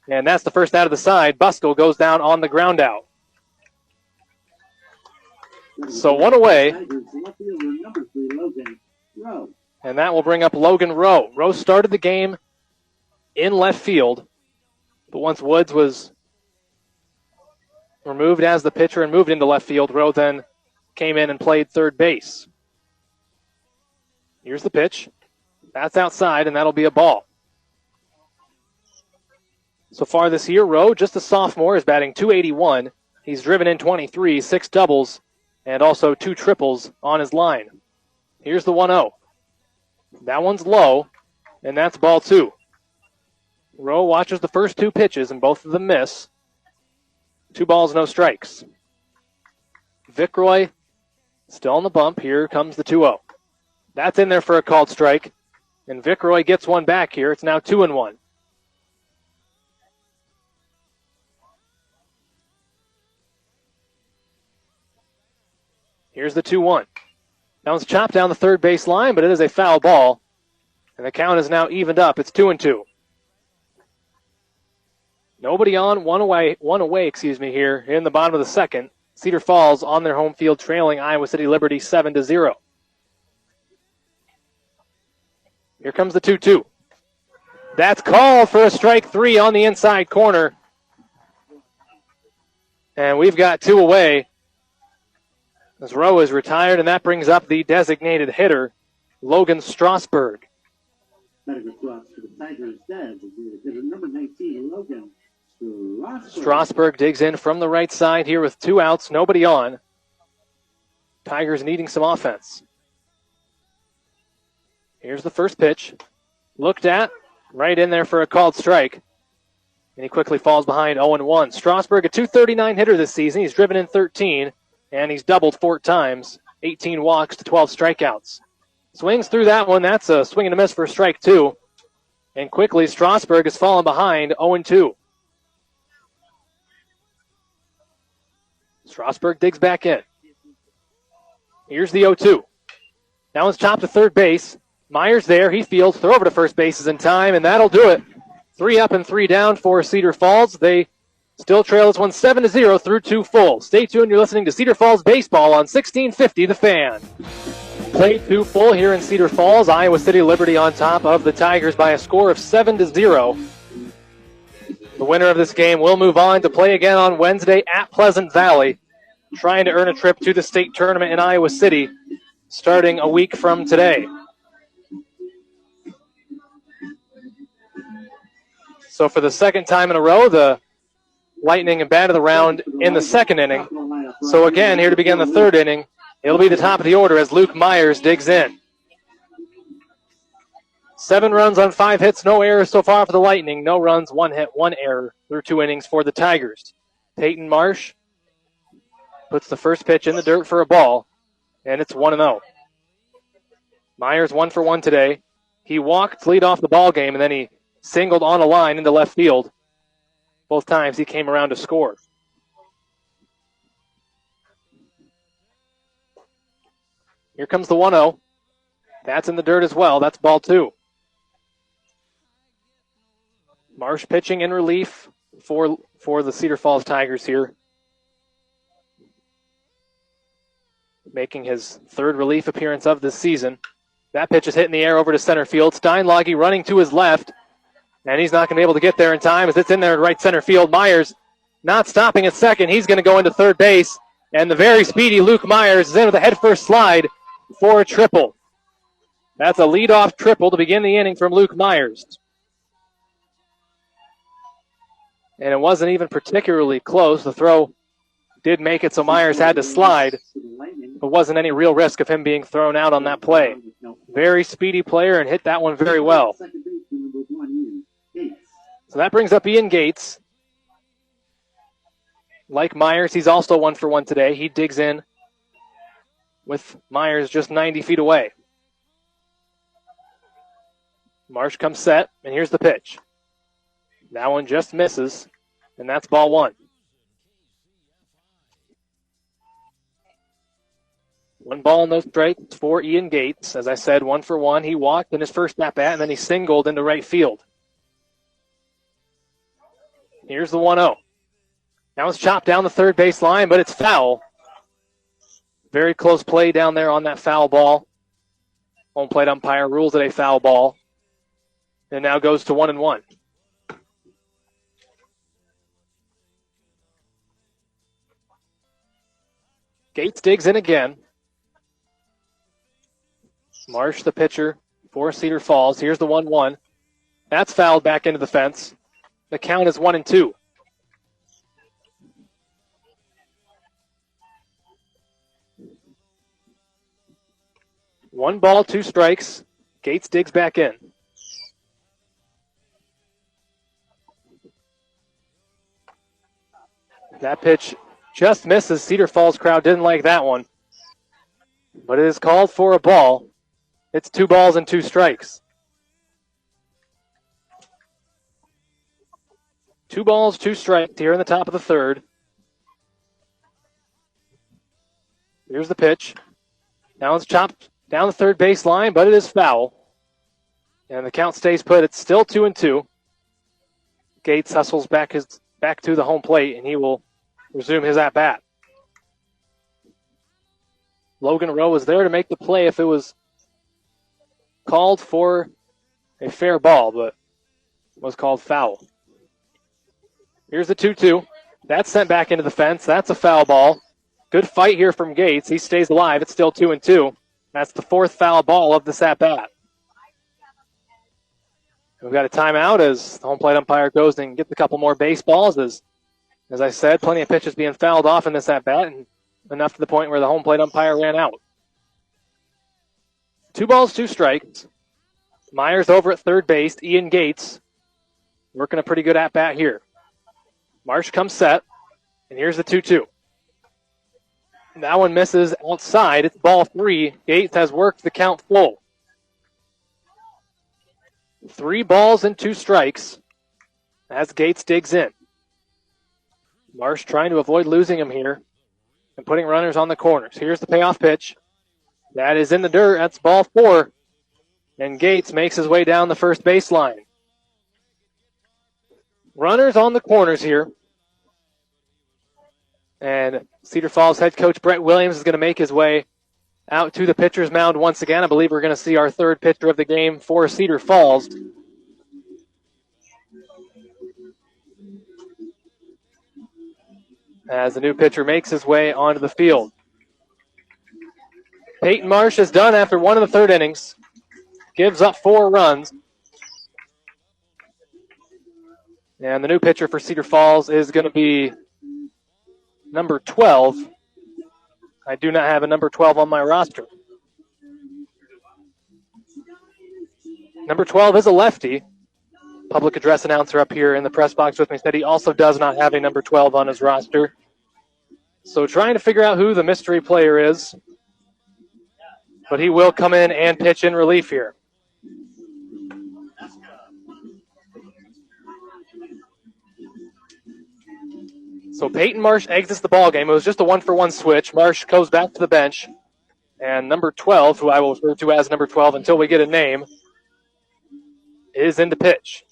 And that's the first out of the side. Buskell goes down on the ground out. So 1 away. And that will bring up Logan Rowe. Rowe started the game in left field. But once Woods was removed as the pitcher and moved into left field, Rowe then came in and played third base. Here's the pitch. That's outside, and that'll be a ball. So far this year, Rowe, just a sophomore, is batting .281. He's driven in 23, 6 doubles, and also 2 triples on his line. Here's the 1-0. That one's low, and that's ball 2. Rowe watches the first 2 pitches, and both of them miss. 2 balls, no strikes. Vikroy still on the bump. Here comes the 2-0. That's in there for a called strike. And Vikroy gets one back here. It's now 2-1. Here's the 2-1. That one's chopped down the third base line, but it is a foul ball. And the count is now evened up. It's 2-2. Nobody on, one away, here in the bottom of the second. Cedar Falls on their home field trailing Iowa City Liberty 7-0. Here comes the 2-2. That's called for a strike 3 on the inside corner. And we've got 2 away. As Rowe is retired, and that brings up the designated hitter Logan Strasberg. Medical drops for the Tigers instead. Number 19, Logan Strasberg digs in from the right side here with 2 outs, nobody on. Tigers needing some offense. Here's the first pitch. Looked at, right in there for a called strike. And he quickly falls behind 0-1. Strasberg, a .239 hitter this season. He's driven in 13, and he's doubled 4 times. 18 walks to 12 strikeouts. Swings through that one. That's a swing and a miss for strike 2. And quickly, Strasberg has fallen behind 0-2. Strasberg digs back in. Here's the 0-2. Now it's chopped to third base. Meyer's there. He fields. Throw over to first base is in time, and that'll do it. 3 up and 3 down for Cedar Falls. They still trail this one 7-0 through 2 full. Stay tuned. You're listening to Cedar Falls Baseball on 1650 The Fan. Play 2 full here in Cedar Falls. Iowa City Liberty on top of the Tigers by a score of 7-0. The winner of this game will move on to play again on Wednesday at Pleasant Valley, trying to earn a trip to the state tournament in Iowa City starting a week from today. So for the second time in a row, the Lightning have batted the round in the second inning. So again, here to begin the third inning, it'll be the top of the order as Luke Myers digs in. 7 runs on 5 hits, no errors so far for the Lightning. No runs, 1 hit, 1 error through 2 innings for the Tigers. Peyton Marsh puts the first pitch in the dirt for a ball, and it's 1-0. Myers 1 for 1 today. He walked to lead off the ball game, and then he singled on a line into left field. Both times he came around to score. Here comes the 1-0. That's in the dirt as well. That's ball 2. Marsh pitching in relief for the Cedar Falls Tigers here. Making his 3rd relief appearance of this season. That pitch is hit in the air over to center field. Steinlaghy running to his left. And he's not going to be able to get there in time as it's in there at right center field. Myers not stopping at second. He's going to go into third base. And the very speedy Luke Myers is in with a headfirst slide for a triple. That's a leadoff triple to begin the inning from Luke Myers. And it wasn't even particularly close. The throw did make it so Myers had to slide, but wasn't any real risk of him being thrown out on that play. Very speedy player and hit that one very well. So that brings up Ian Gates. Like Myers, he's also 1 for 1 today. He digs in with Myers just 90 feet away. Marsh comes set, and here's the pitch. That one just misses, and that's ball 1. 1 ball, no strikes for Ian Gates. As I said, 1 for 1. He walked in his first at-bat, and then he singled into right field. Here's the 1-0. Now it's chopped down the third base line, but it's foul. Very close play down there on that foul ball. Home plate umpire rules it a foul ball. And now goes to 1-1. Gates digs in again. Marsh, the pitcher for Cedar Falls. Here's the 1-1. That's fouled back into the fence. The count is 1-2. One ball, 2 strikes. Gates digs back in. That pitch just misses. Cedar Falls crowd didn't like that one. But it is called for a ball. It's 2 balls and 2 strikes. 2 balls, 2 strikes here in the top of the third. Here's the pitch. Now it's chopped down the third base line, but it is foul. And the count stays put. It's still 2-2. Gates hustles back to the home plate, and he will resume his at-bat. Logan Rowe was there to make the play if it was called for a fair ball, but was called foul. Here's the 2-2. That's sent back into the fence. That's a foul ball. Good fight here from Gates. He stays alive. It's still 2-2. That's the fourth foul ball of this at-bat. We've got a timeout as the home plate umpire goes and gets a couple more baseballs. As I said, plenty of pitches being fouled off in this at-bat, and enough to the point where the home plate umpire ran out. 2 balls, 2 strikes. Meyer's over at third base. Ian Gates working a pretty good at-bat here. Marsh comes set, and here's the 2-2. That one misses outside. It's ball 3. Gates has worked the count full. 3 balls and 2 strikes as Gates digs in. Marsh trying to avoid losing him here and putting runners on the corners. Here's the payoff pitch. That is in the dirt. That's ball 4. And Gates makes his way down the first baseline. Runners on the corners here. And Cedar Falls head coach Brett Williams is going to make his way out to the pitcher's mound once again. I believe we're going to see our third pitcher of the game for Cedar Falls. As the new pitcher makes his way onto the field. Peyton Marsh is done after 1 of the 3rd innings. Gives up 4 runs. And the new pitcher for Cedar Falls is going to be number 12. I do not have a number 12 on my roster. Number 12 is a lefty. Public address announcer up here in the press box with me said he also does not have a number 12 on his roster. So trying to figure out who the mystery player is. But he will come in and pitch in relief here. So Peyton Marsh exits the ball game. It was just a 1-for-1 switch. Marsh goes back to the bench. And number 12, who I will refer to as number 12 until we get a name, is in to pitch.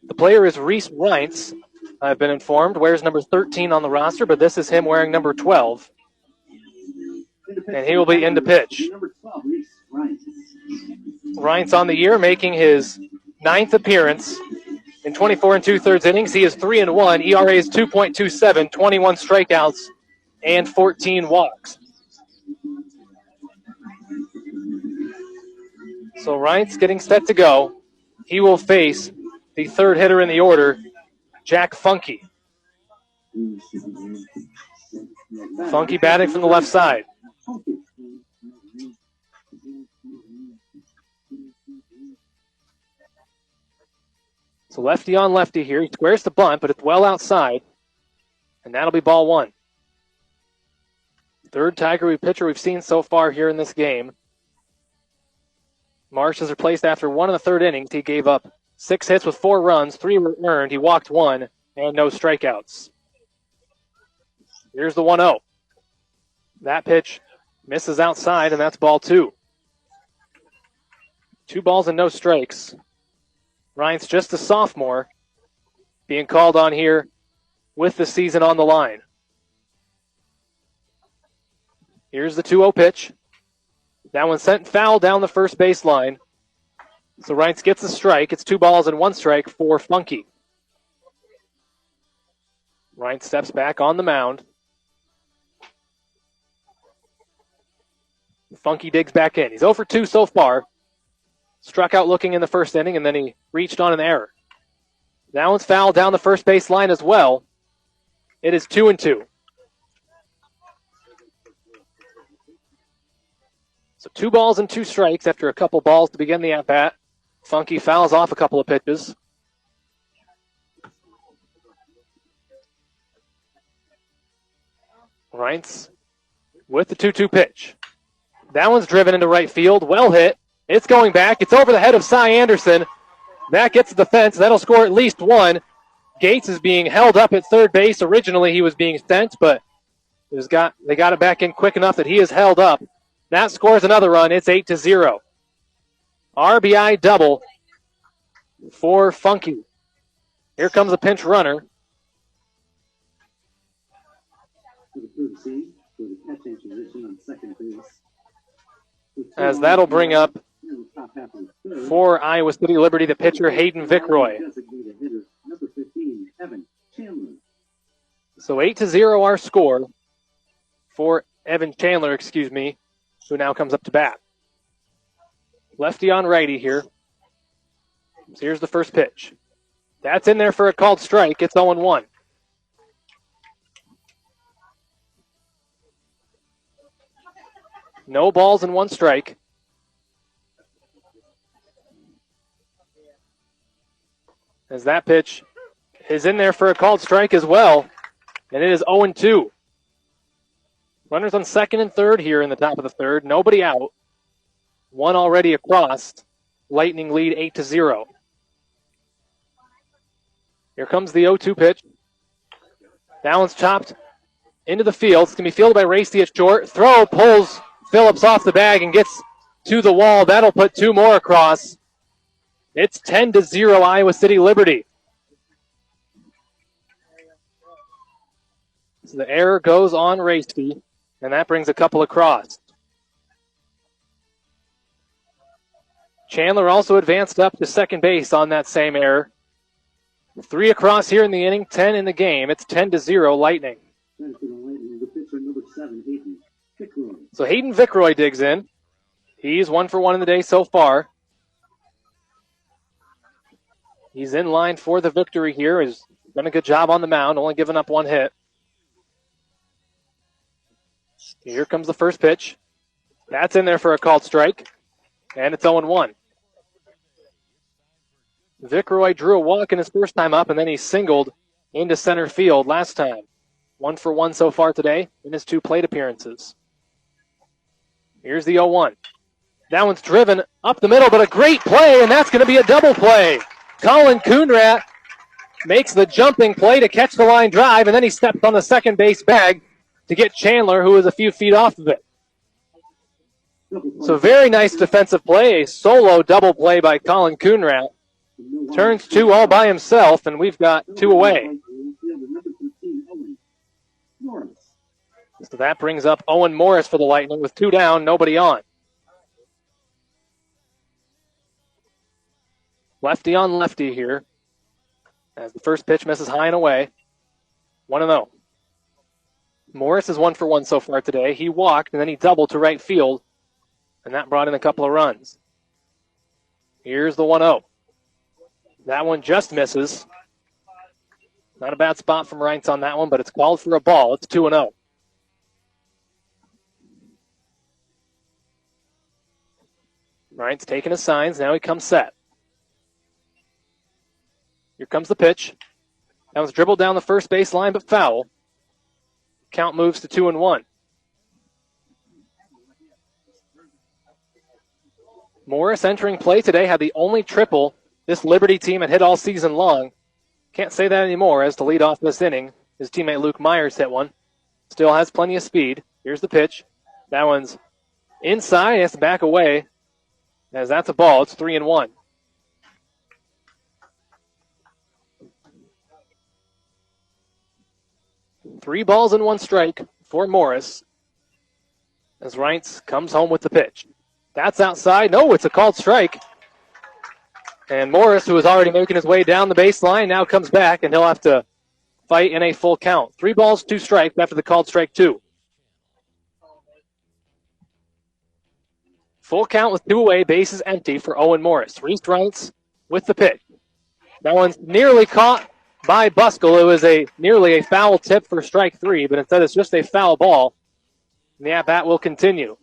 The player is Reese Reintz, I've been informed. Wears number 13 on the roster, but this is him wearing number 12. And he will be in to pitch. Reintz on the year, making his 9th appearance in 24 2/3 innings. He is 3-1. ERA is 2.27, 21 strikeouts, and 14 walks. So Reintz getting set to go. He will face the 3rd hitter in the order, Jack Funke. Funke batting from the left side. So lefty on lefty here. He squares the bunt, but it's well outside. And that'll be ball 1. 3rd Tiger pitcher we've seen so far here in this game. Marsh is replaced after 1 of the 3rd innings. He gave up 6 hits with 4 runs, 3 were earned. He walked 1 and no strikeouts. Here's the 1-0. That pitch misses outside, and that's ball 2. 2 balls and no strikes. Ryan's just a sophomore, being called on here with the season on the line. Here's the 2-0 pitch. That one sent foul down the first baseline. So Reintz gets a strike. It's 2 balls and 1 strike for Funke. Reintz steps back on the mound. Funke digs back in. He's 0 for 2 so far. Struck out looking in the first inning, and then he reached on an error. That one's fouled down the first baseline as well. It is 2-2. So 2 balls and 2 strikes after a couple balls to begin the at-bat. Funke fouls off a couple of pitches. Reintz with the 2-2 pitch. That one's driven into right field. Well hit. It's going back. It's over the head of Cy Anderson. That gets to the fence. That'll score at least 1. Gates is being held up at third base. Originally he was being sent, but they got it back in quick enough that he is held up. That scores another run. It's 8-0. RBI double for Funke. Here comes a pinch runner. As that'll bring up For Iowa City Liberty, the pitcher, Hayden Vikroy. Number 15, Evan Chandler. So 8-0 our score for Evan Chandler, who now comes up to bat. Lefty on righty here. So here's the first pitch. That's in there for a called strike. It's 0-1. No balls and one strike. As that pitch is in there for a called strike as well. And it is 0-2. Runners on second and third here in the top of the third. Nobody out. One already across. Lightning lead 8-0. Here comes the 0-2 pitch. That one's chopped into the field. It's going to be fielded by Ramsey at short. Throw pulls Phillips off the bag and gets to the wall. That'll put two more across. It's 10-0 Iowa City Liberty. So the error goes on Ramsey, and that brings a couple across. Chandler also advanced up to second base on that same error. 3 across here in the inning, 10 in the game. It's 10-0 Lightning. So Hayden Vikroy digs in. He's 1 for 1 in the day so far. He's in line for the victory here. He's done a good job on the mound, only giving up one hit. Here comes the first pitch. That's in there for a called strike. And it's 0-1. Vikroy drew a walk in his first time up, and then he singled into center field last time. 1 for 1 so far today in his 2 plate appearances. Here's the 0-1. That one's driven up the middle, but a great play, and that's going to be a double play. Colin Coonrat makes the jumping play to catch the line drive, and then he steps on the second base bag to get Chandler, who is a few feet off of it. So very nice defensive play, a solo double play by Colin Coonrat. Turns 2 all by himself, and we've got 2 away. So that brings up Owen Morris for the Lightning with 2 down, nobody on. Lefty on lefty here. As the first pitch misses high and away. 1-0. Morris is 1 for 1 so far today. He walked, and then he doubled to right field, and that brought in a couple of runs. Here's the 1-0. That one just misses. Not a bad spot from Reintz on that one, but it's called for a ball. It's 2-0. Reintz taking his signs. Now he comes set. Here comes the pitch. That was dribbled down the first base line, but foul. Count moves to 2-1. Morris entering play today had the only triple this Liberty team had hit all season long. Can't say that anymore, as to lead off this inning, his teammate Luke Myers hit one. Still has plenty of speed. Here's the pitch. That one's inside. He has to back away, as that's a ball. It's 3-1. Three balls and 1 strike for Morris, as Reintz comes home with the pitch. That's outside. No, it's a called strike. And Morris, who was already making his way down the baseline, now comes back, and he'll have to fight in a full count. 3 balls, 2 strikes after the called strike 2. Full count with 2 away, bases empty for Owen Morris. Reese Reintz with the pitch. That one's nearly caught by Buskell. It was nearly a foul tip for strike 3, but instead it's just a foul ball. And the at-bat will continue.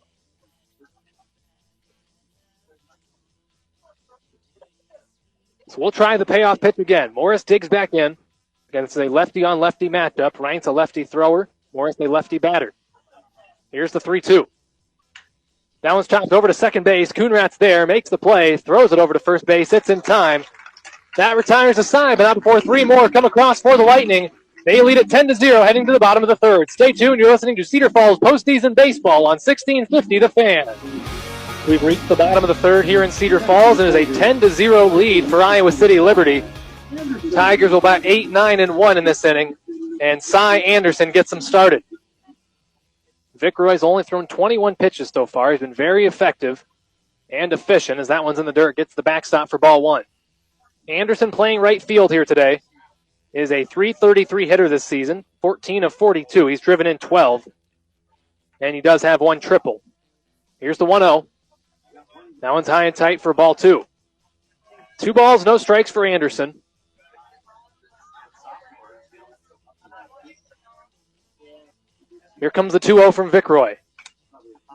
So we'll try the payoff pitch again. Morris digs back in. Again, it's a lefty-on-lefty matchup. Reintz a lefty thrower. Morris a lefty batter. Here's the 3-2. That one's chopped over to second base. Coonrat's there, makes the play, throws it over to first base. It's in time. That retires the side, but not before 3 more come across for the Lightning. They lead at 10-0 heading to the bottom of the third. Stay tuned. You're listening to Cedar Falls postseason baseball on 1650 The Fan. We've reached the bottom of the third here in Cedar Falls. It is a 10-0 lead for Iowa City Liberty. Tigers will bat 8, 9, and 1 in this inning, and Cy Anderson gets them started. Vikroy's only thrown 21 pitches so far. He's been very effective, and efficient as that one's in the dirt. Gets the backstop for ball one. Anderson playing right field here today is a .333 hitter this season, 14 of 42. He's driven in 12, and he does have one triple. Here's the 1-0. That one's high and tight for ball two. 2 balls, no strikes for Anderson. Here comes the 2-0 from Vikroy.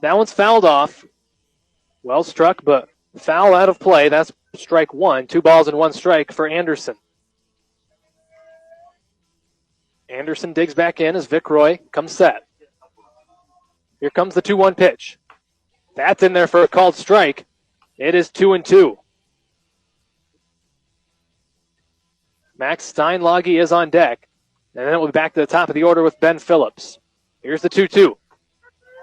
That one's fouled off. Well struck, but foul out of play. That's strike one. 2 balls and 1 strike for Anderson. Anderson digs back in as Vikroy comes set. Here comes the 2-1 pitch. That's in there for a called strike. It is 2-2. Max Steinlaghy is on deck. And then we'll be back to the top of the order with Ben Phillips. Here's the 2-2.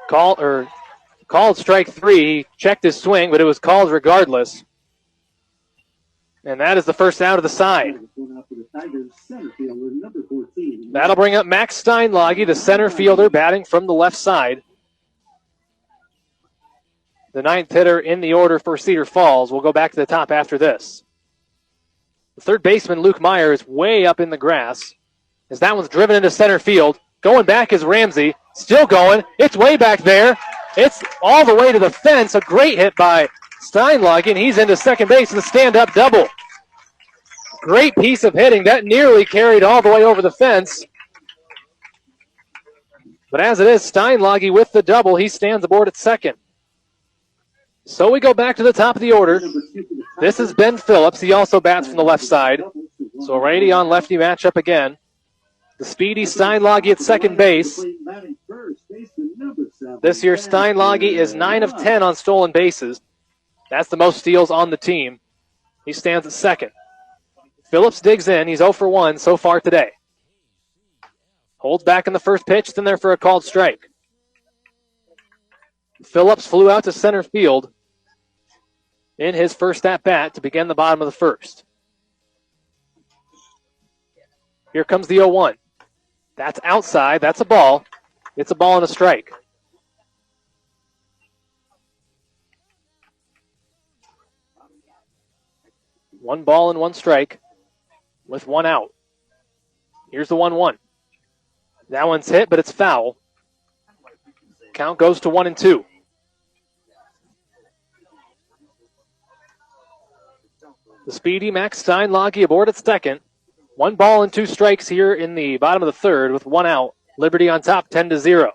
Called strike 3. He checked his swing, but it was called regardless. And that is the first out of the side. That'll bring up Max Steinlaghy, the center fielder, batting from the left side. The 9th hitter in the order for Cedar Falls. We'll go back to the top after this. The third baseman, Luke Meyer, is way up in the grass as that one's driven into center field. Going back is Ramsey. Still going. It's way back there. It's all the way to the fence. A great hit by Steinlaghy, and he's into second base with a stand-up double. Great piece of hitting. That nearly carried all the way over the fence. But as it is, Steinlaghy with the double. He stands aboard at second. So we go back to the top of the order. This is Ben Phillips. He also bats from the left side. So a righty-on-lefty matchup again. The speedy Steinlaghy at second base. This year, Steinlaghy is 9 of 10 on stolen bases. That's the most steals on the team. He stands at second. Phillips digs in. He's 0 for 1 so far today. Holds back in the first pitch, then there for a called strike. Phillips flew out to center field in his first at-bat to begin the bottom of the first. Here comes the 0-1. That's outside. That's a ball. It's a ball and a strike. One ball and 1 strike with 1 out. Here's the 1-1. That one's hit, but it's foul. Count goes to 1-2. The speedy Max Steinlaghy aboard at second. 1 ball and 2 strikes here in the bottom of the third with 1 out. Liberty on top, 10-0.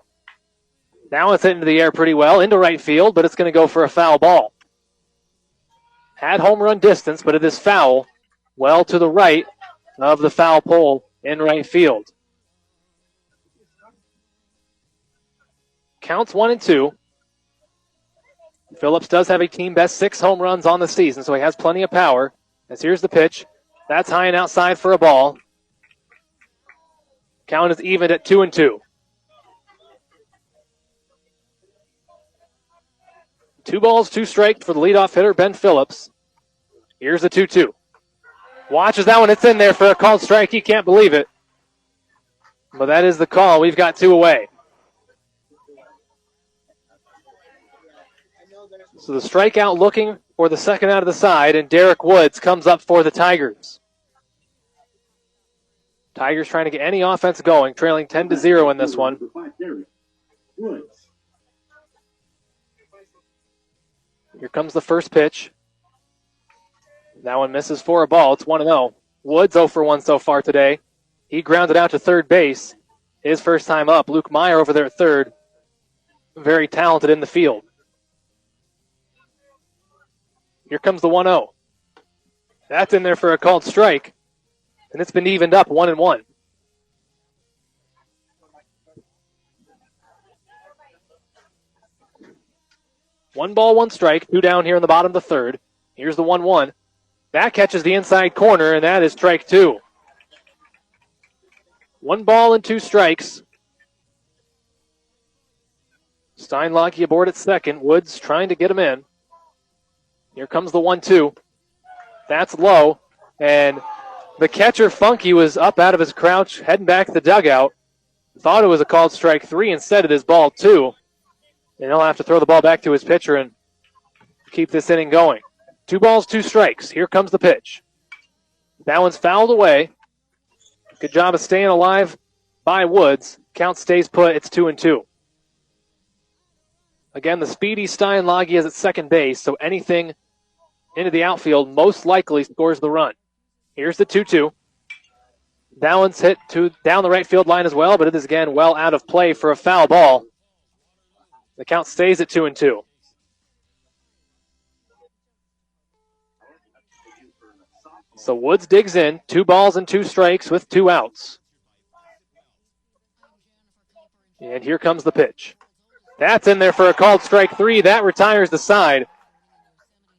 Now it's hit into the air pretty well, into right field, but it's going to go for a foul ball. Had home run distance, but it is foul, well to the right of the foul pole in right field. Counts 1-2. Phillips does have a team best 6 home runs on the season, so he has plenty of power. As here's the pitch. That's high and outside for a ball. Count is evened at 2-2. 2 balls, 2 strikes for the leadoff hitter, Ben Phillips. Here's the 2-2. Watches that one. It's in there for a called strike. He can't believe it. But that is the call. We've got 2 away. So the strikeout looking for the second out of the side, and Derek Woods comes up for the Tigers. Tigers trying to get any offense going, trailing 10-0 in this one. Here comes the first pitch. That one misses for a ball. It's 1-0. Woods 0 for 1 so far today. He grounded out to third base. His first time up. Luke Meyer over there at third. Very talented in the field. Here comes the 1-0. That's in there for a called strike. And it's been evened up 1-1. One ball, 1 strike. 2 down here in the bottom of the third. Here's the 1-1. That catches the inside corner, and that is strike 2. 1 ball and 2 strikes. Steinlaghy aboard at second. Woods trying to get him in. Here comes the 1-2. That's low. And the catcher, Funke, was up out of his crouch, heading back to the dugout. Thought it was a called strike 3. Instead, it is ball 2. And he'll have to throw the ball back to his pitcher and keep this inning going. 2 balls, 2 strikes. Here comes the pitch. That one's fouled away. Good job of staying alive by Woods. Count stays put. It's 2-2. Again, the speedy Steinlaghy is at second base, so anything into the outfield most likely scores the run. Here's the 2-2. That one's hit down the right field line as well, but it is again well out of play for a foul ball. The count stays at 2-2. So Woods digs in, 2 balls and 2 strikes with 2 outs. And here comes the pitch. That's in there for a called strike 3. That retires the side.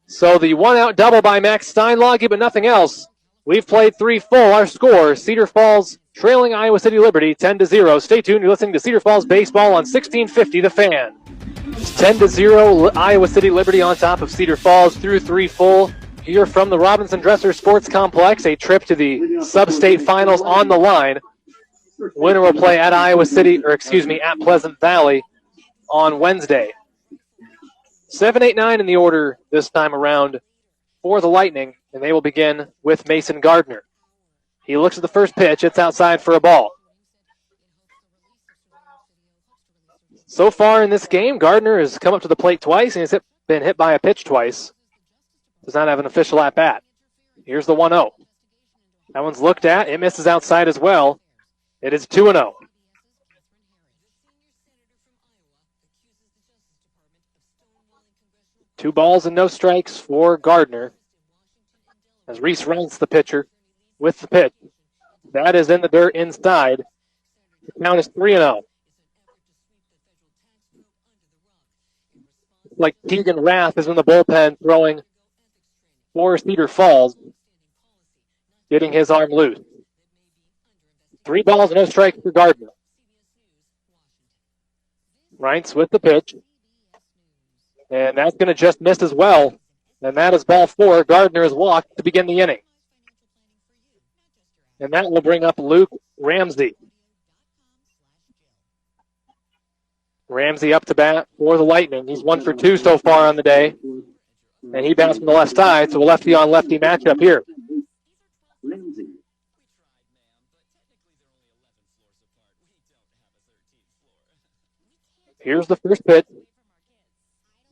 So the 1-out double by Max Steinlaghy, but nothing else. We've played 3 full. Our score, Cedar Falls trailing Iowa City Liberty 10-0. Stay tuned. You're listening to Cedar Falls Baseball on 1650 The Fan. It's 10-0 Iowa City Liberty on top of Cedar Falls through 3 full. Here from the Robinson Dresser Sports Complex, a trip to the Substate Finals on the line. Winner will play at at Pleasant Valley on Wednesday. 7, 8, 9 in the order this time around for the Lightning, and they will begin with Mason Gardner. He looks at the first pitch. It's outside for a ball. So far in this game, Gardner has come up to the plate twice, and he's been hit by a pitch twice. Does not have an official at-bat. Here's the 1-0. That one's looked at. It misses outside as well. It is 2-0. 2 balls and no strikes for Gardner. As Reese Rentz, the pitcher, with the pitch. That is in the dirt inside. The count is 3-0. Like Keegan Rath is in the bullpen throwing for Cedar Falls, getting his arm loose. 3 balls and no strikes for Gardner. Reintz with the pitch. And that's going to just miss as well. And that is ball 4. Gardner is walked to begin the inning. And that will bring up Luke Ramsey. Ramsey up to bat for the Lightning. He's 1 for 2 so far on the day. And he bounced from the left side, so a lefty-on-lefty matchup here. Here's the first pitch.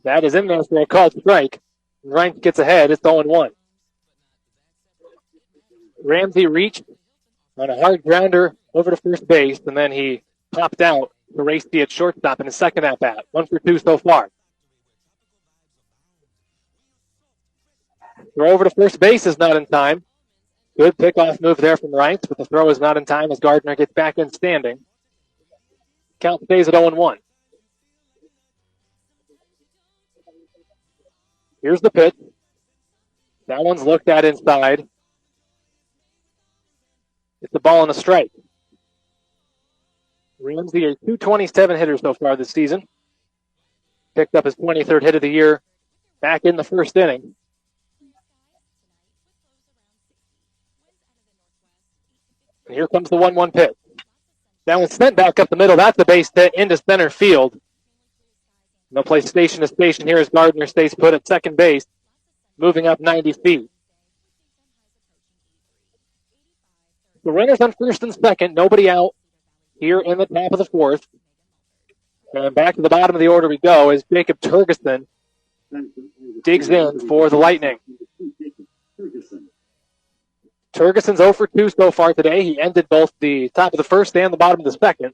That is in there for a called strike. Ryan gets ahead. It's 0-1. Ramsey reached on a hard grounder over to first base, and then he popped out to race at shortstop in his second at-bat. 1 for 2 so far. Throw over to first base is not in time. Good pickoff move there from Reintz, but the throw is not in time as Gardner gets back in standing. Count stays at 0-1. Here's the pitch. That one's looked at inside. It's a ball and a strike. Ramsey, a .227 hitter so far this season. Picked up his 23rd hit of the year back in the first inning. And here comes the 1-1 pitch. That one's sent back up the middle. That's a base hit into center field. They'll play station to station here as Gardner stays put at second base, moving up 90 feet. The runners on first and second, nobody out here in the top of the fourth. And back to the bottom of the order we go as Jacob Turgeson digs in for the Lightning. Turgeson's 0 for 2 so far today. He ended both the top of the first and the bottom of the second.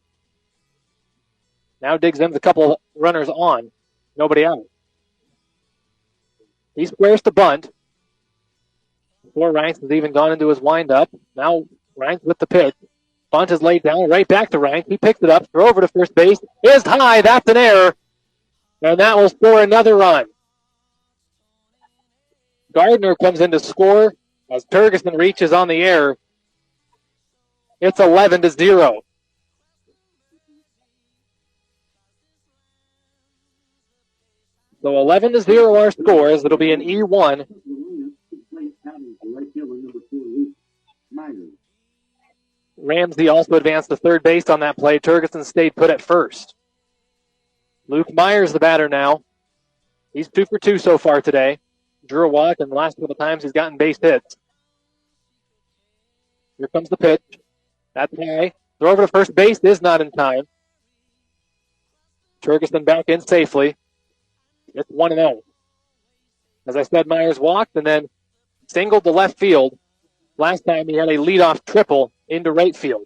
Now digs in with a couple of runners on. Nobody out. He squares to bunt. Before Reintz has even gone into his windup. Now Reintz with the pitch. Bunt is laid down right back to Reintz. He picks it up. Throw over to first base. Is high. That's an error. And that will score another run. Gardner comes in to score as Turgeson reaches on the air. It's 11-0. So 11-0 our scores. It'll be an E1. Ramsey also advanced to third base on that play. Turgeson stayed put at first. Luke Meyer's the batter now. He's 2 for 2 so far today. Drew a walk, and the last couple of times he's gotten base hits. Here comes the pitch. That's high. Throw over to first base is not in time. Turgeson back in safely. It's 1-0. As I said, Myers walked and then singled to left field. Last time he had a leadoff triple into right field.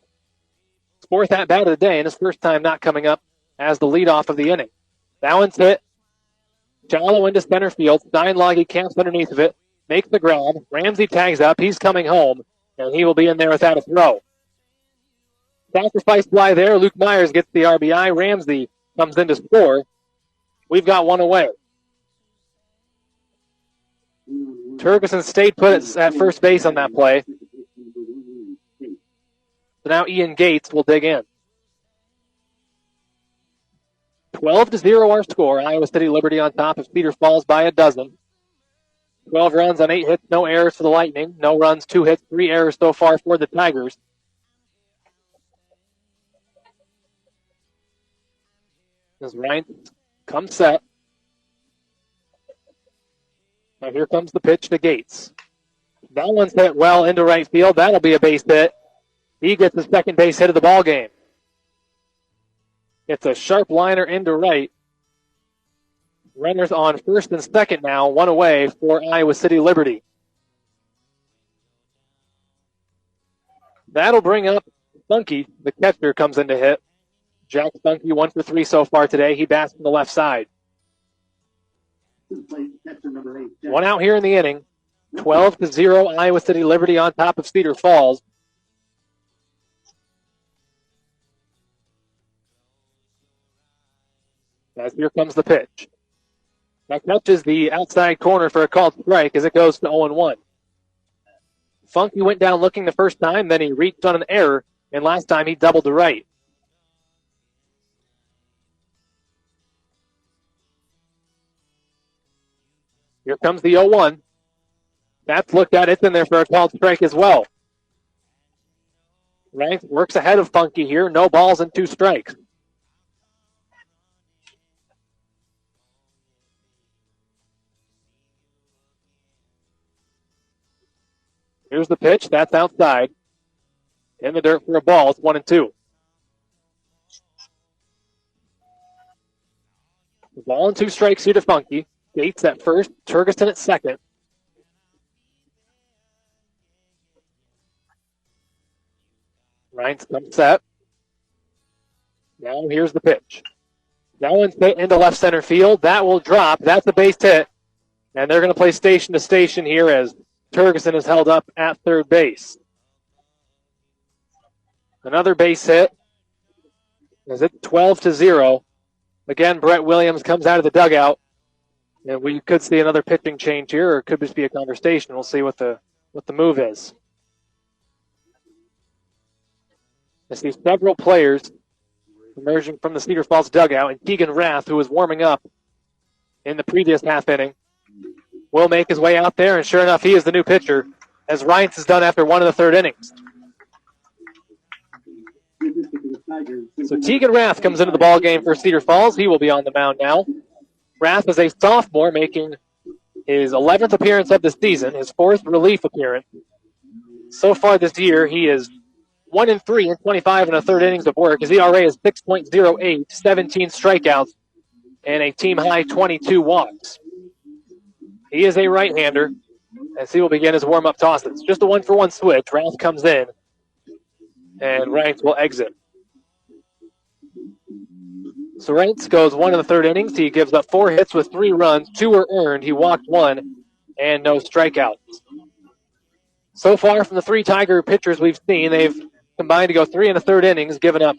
His fourth at bat of the day, and his first time not coming up as the leadoff of the inning. That one's hit. Shallow into center field. Steinlaghy camps underneath of it. Makes the grab. Ramsey tags up. He's coming home, and he will be in there without a throw. Sacrifice fly there. Luke Myers gets the RBI. Ramsey comes in to score. We've got one away. Turgeson stayed put at first base on that play. So now Ian Gates will dig in. 12-0 our score. Iowa City Liberty on top of Cedar Falls by a dozen. 12 runs on 8 hits, no errors for the Lightning. No runs, 2 hits, 3 errors so far for the Tigers. As Ryan comes set. Now here comes the pitch to Gates. That one's hit well into right field. That'll be a base hit. He gets the second base hit of the ball game. It's a sharp liner into right. Runners on first and second now, one away for Iowa City Liberty. That'll bring up Funke. The catcher comes in to hit. Jack Funke 1 for 3 so far today. He bats from the left side. 1 out here in the inning. 12-0 Iowa City Liberty on top of Cedar Falls. As here comes the pitch. That catches the outside corner for a called strike as it goes to 0-1. Funke went down looking the first time, then he reached on an error, and last time he doubled to right. Here comes the 0-1. That's looked at. It's in there for a called strike as well. Ranks works ahead of Funke here. No balls and 2 strikes. Here's the pitch. That's outside. In the dirt for a ball. It's 1-2. Ball and 2 strikes here to Funke. Gates at first. Turgeson at second. Ryan's come set. Now here's the pitch. That one's hit into left center field. That will drop. That's a base hit. And they're going to play station to station here as Turgeson is held up at third base. Another base hit. Is it 12-0? Again, Brett Williams comes out of the dugout. And we could see another pitching change here, or it could just be a conversation. We'll see what the move is. I see several players emerging from the Cedar Falls dugout, and Keegan Rath, who was warming up in the previous half inning, will make his way out there, and sure enough, he is the new pitcher, as Ryan's has done after 1 of the 3rd innings. So Keegan Rath comes into the ball game for Cedar Falls. He will be on the mound now. Rath is a sophomore, making his 11th appearance of the season, his 4th relief appearance. So far this year, he is 1-3 in 25 and a 3rd innings of work. His ERA is 6.08, 17 strikeouts, and a team-high 22 walks. He is a right-hander, as he will begin his warm-up tosses. Just a 1-for-1 switch. Rath comes in, and Ranks will exit. So Ranks goes 1 in the 3rd innings. He gives up 4 hits with 3 runs. 2 were earned. He walked 1, and no strikeouts. So far from the 3 Tiger pitchers we've seen, they've combined to go 3 in the 3rd innings, giving up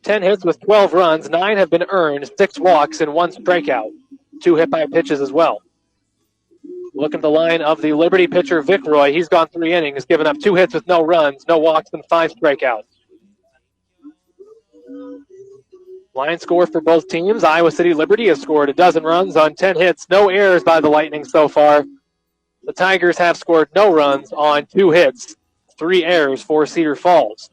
10 hits with 12 runs. 9 have been earned, 6 walks, and 1 strikeout. 2 hit by pitches as well. Look at the line of the Liberty pitcher, Vikroy. He's gone 3 innings, given up 2 hits with no runs, no walks, and 5 strikeouts. Line score for both teams. Iowa City Liberty has scored 12 runs on 10 hits. No errors by the Lightning so far. The Tigers have scored no runs on 2 hits. 3 errors for Cedar Falls.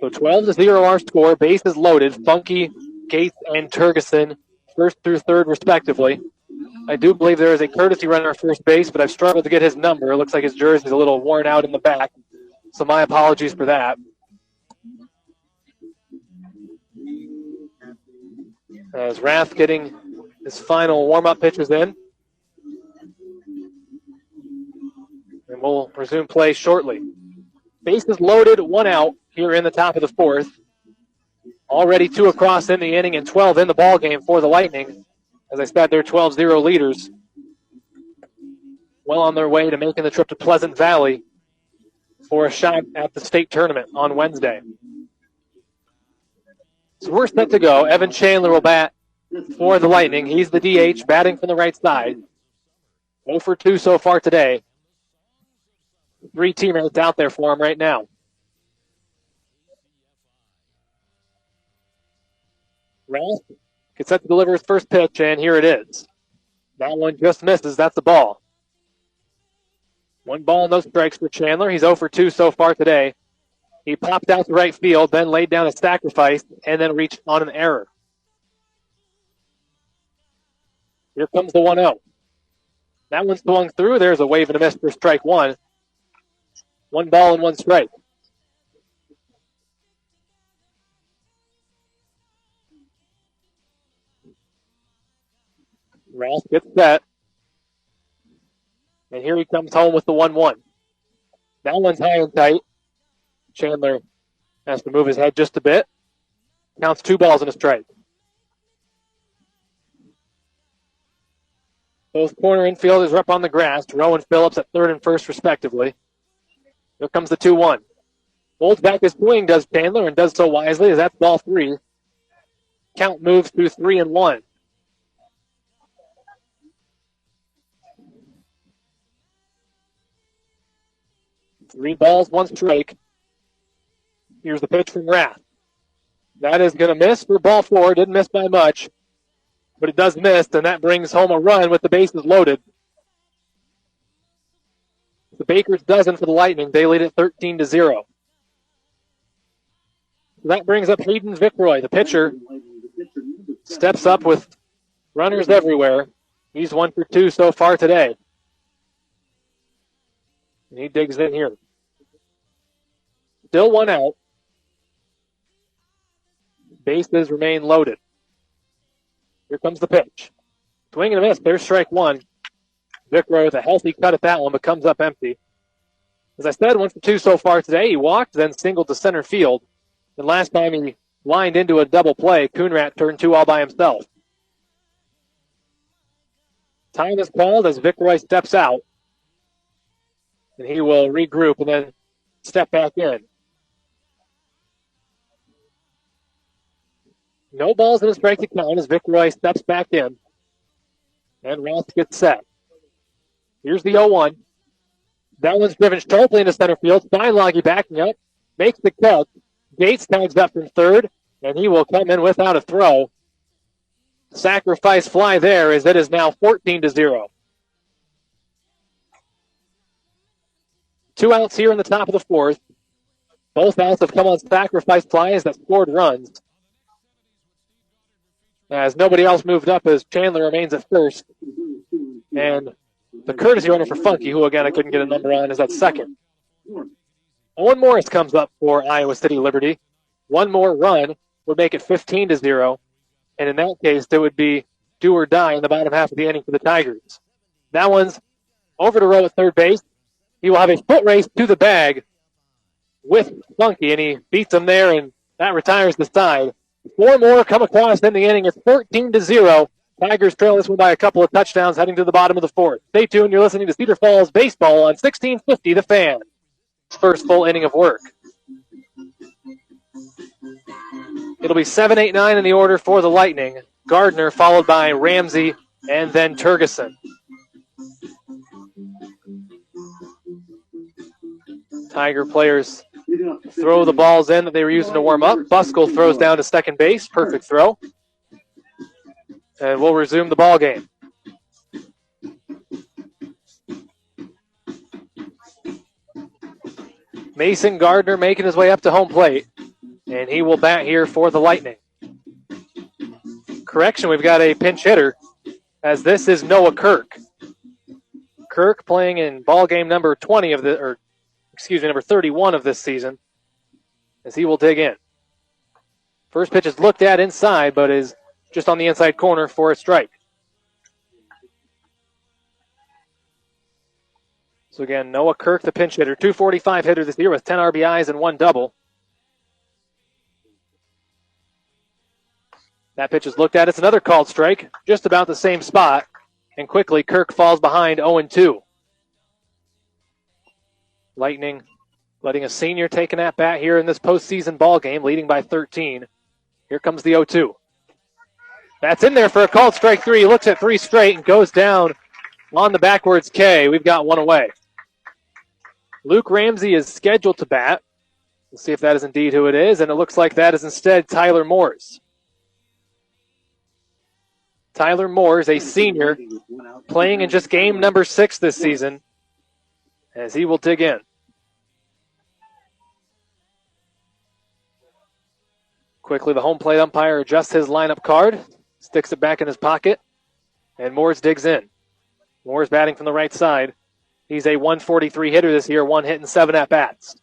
So 12-0 our score. Bases loaded. Funke, Gates, and Turgeson, first through third respectively. I do believe there is a courtesy runner at first base, but I've struggled to get his number. It looks like his jersey is a little worn out in the back, so my apologies for that. As Rath getting his final warm-up pitches in. And we'll resume play shortly. Bases loaded, 1 out here in the top of the fourth. Already 2 across in the inning and 12 in the ballgame for the Lightning. As I said, they're 12-0 leaders. Well on their way to making the trip to Pleasant Valley for a shot at the state tournament on Wednesday. So we're set to go. Evan Chandler will bat for the Lightning. He's the DH, batting from the right side. 0 for 2 so far today. 3 teammates out there for him right now. Rath gets set to deliver his first pitch, and here it is. That one just misses. That's the ball. 1 ball, no strikes for Chandler. He's 0 for 2 so far today. He popped out to right field, then laid down a sacrifice, and then reached on an error. Here comes the 1-0. That one swung through. There's a wave and a miss for strike 1. 1 ball and 1 strike. Rouse gets set. And here he comes home with the 1-1. That one's high and tight. Chandler has to move his head just a bit. Counts 2 balls and a strike. Both corner infielders are up on the grass. Rowe and Phillips at third and first respectively. Here comes the 2-1. Holds back his swing, does Chandler, and does so wisely as that's ball 3. Count moves to 3-1. Three balls, 1 strike. Here's the pitch from Rath. That is going to miss for ball 4. Didn't miss by much, but it does miss, and that brings home a run with the bases loaded. The Baker's dozen for the Lightning. They lead it 13-0. So that brings up Hayden Vikroy. The pitcher steps up with runners everywhere. He's 1 for 2 so far today. And he digs in here. Still 1 out. Bases remain loaded. Here comes the pitch. Swing and a miss. There's strike 1. Vikroy with a healthy cut at that one, but comes up empty. As I said, 1 for 2 so far today. He walked, then singled to center field. And last time he lined into a double play, Coonrat turned 2 all by himself. Time is called as Vikroy steps out. And he will regroup and then step back in. No balls in a strike to count as Vikroy steps back in. And Roth gets set. Here's the 0-1. That one's driven sharply into center field. Steinlaghy backing up. Makes the catch. Gates tags up from third. And he will come in without a throw. Sacrifice fly there as it is now 14-0. 2 outs here in the top of the fourth. Both outs have come on sacrifice flies that scored runs. As nobody else moved up as Chandler remains at first. And the courtesy runner for Funke, who again I couldn't get a number on, is at second. Owen Morris comes up for Iowa City Liberty. 1 more run would make it 15-0. And in that case, it would be do or die in the bottom half of the inning for the Tigers. That one's over to Rowe at third base. He will have a foot race to the bag with Funke, and he beats him there, and that retires the side. 4 more come across in the inning. It's 14-0. Tigers trail this one by a couple of touchdowns heading to the bottom of the fourth. Stay tuned. You're listening to Cedar Falls Baseball on 1650 The Fan. First full inning of work. It'll be 7, 8, 9 in the order for the Lightning. Gardner followed by Ramsey and then Turgeson. Tiger players throw the balls in that they were using to warm up. Buskell throws down to second base. Perfect throw. And we'll resume the ball game. Mason Gardner making his way up to home plate. and he will bat here for the Lightning. Correction, we've got a pinch hitter, as this is Noah Kirk. Kirk playing in ball game number 31 of this season, as he will dig in. First pitch is looked at inside, but is just on the inside corner for a strike. So again, Noah Kirk, the pinch hitter, 245 hitter this year with 10 RBIs and 1 double. That pitch is looked at. It's another called strike, just about the same spot. And quickly, Kirk falls behind 0-2. Lightning letting a senior take an at-bat here in this postseason ball game, leading by 13. Here comes the 0-2. That's in there for a called strike 3. He looks at 3 straight and goes down on the backwards K. We've got 1 away. Luke Ramsey is scheduled to bat. We'll see if that is indeed who it is, and it looks like that is instead Tyler Moores. Tyler Moores, a senior, playing in just game number 6 this season, as he will dig in. Quickly, the home plate umpire adjusts his lineup card, sticks it back in his pocket, and Moores digs in. Moores batting from the right side. He's a 143 hitter this year, 1 hit and 7 at-bats.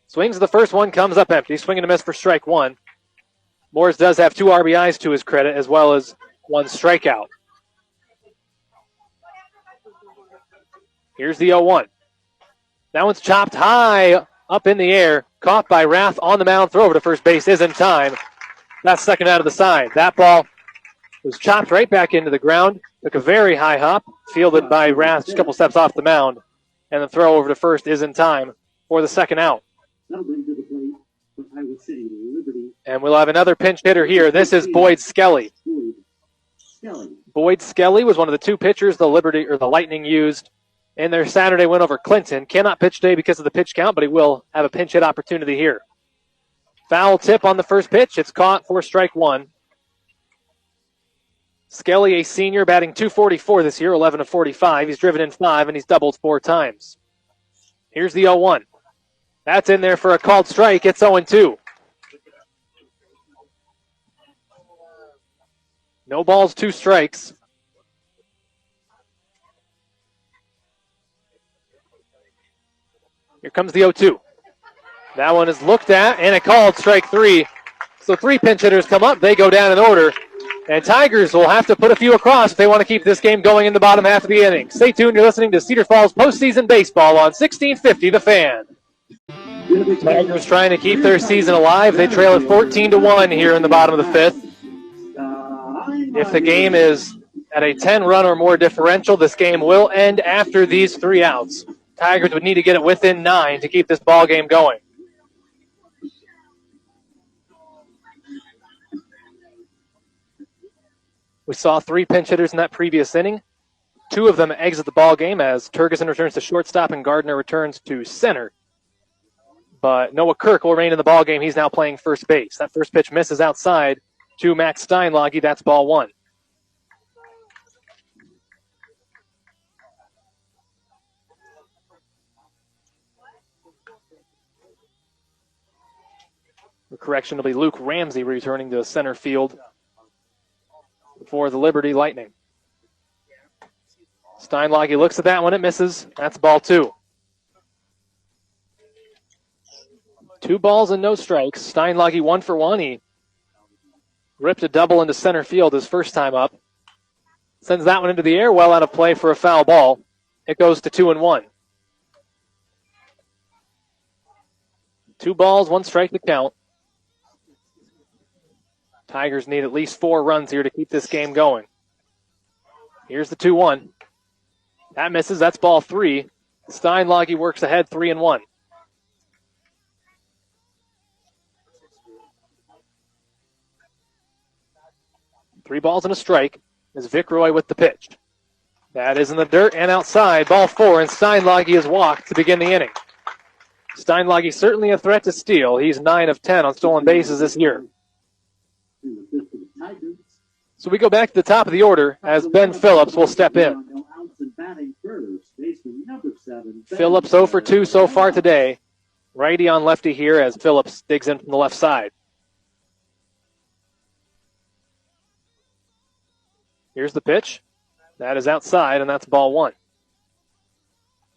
Swings the first one, comes up empty. Swing and a miss for strike 1. Moores does have 2 RBIs to his credit, as well as 1 strikeout. Here's the 0-1. That one's chopped high up in the air. Caught by Rath on the mound. Throw over to first base is in time. That's second out of the side. That ball was chopped right back into the ground. Took a very high hop. Fielded by Rath just a couple steps off the mound. And the throw over to first is in time for the second out. And we'll have another pinch hitter here. This is Boyd Skelly. Boyd Skelly was one of the 2 pitchers the Lightning used in their Saturday win over Clinton. Cannot pitch today because of the pitch count, but he will have a pinch hit opportunity here. Foul tip on the first pitch. It's caught for strike 1. Skelly, a senior, batting .244 this year, 11 of 45. He's driven in 5, and he's doubled 4 times. Here's the 0-1. That's in there for a called strike. It's 0-2. No balls, 2 strikes. Here comes the 0-2. That one is looked at, and a called strike 3. So 3 pinch hitters come up. They go down in order. And Tigers will have to put a few across if they want to keep this game going in the bottom half of the inning. Stay tuned. You're listening to Cedar Falls postseason baseball on 1650 The Fan. Tigers trying to keep their season alive. They trail at 14-1 here in the bottom of the 5th. If the game is at a 10-run or more differential, this game will end after these 3 outs. Tigers would need to get it within 9 to keep this ball game going. We saw 3 pinch hitters in that previous inning. 2 of them exit the ball game as Turgeson returns to shortstop and Gardner returns to center. But Noah Kirk will remain in the ball game. He's now playing first base. That first pitch misses outside to Max Steinlaghy. That's ball 1. The correction will be Luke Ramsey returning to center field for the Liberty Lightning. Steinlaghy looks at that one. It misses. That's ball 2. 2 balls and no strikes. Steinlaghy 1 for 1. He ripped a double into center field his first time up. Sends that one into the air, well out of play for a foul ball. It goes to 2-1. 2 balls, 1 strike to count. Tigers need at least 4 runs here to keep this game going. Here's the 2-1. That misses. That's ball 3. Steinlaghy works ahead 3-1. Three balls and a strike is Vikroy with the pitch. That is in the dirt and outside. Ball 4, and Steinlaghy is walked to begin the inning. Steinlaghy certainly a threat to steal. He's 9 of 10 on stolen bases this year. So we go back to the top of the order as Ben Phillips will step in. Phillips 0 for 2 so far today. Righty on lefty here as Phillips digs in from the left side. Here's the pitch. That is outside, and that's ball one.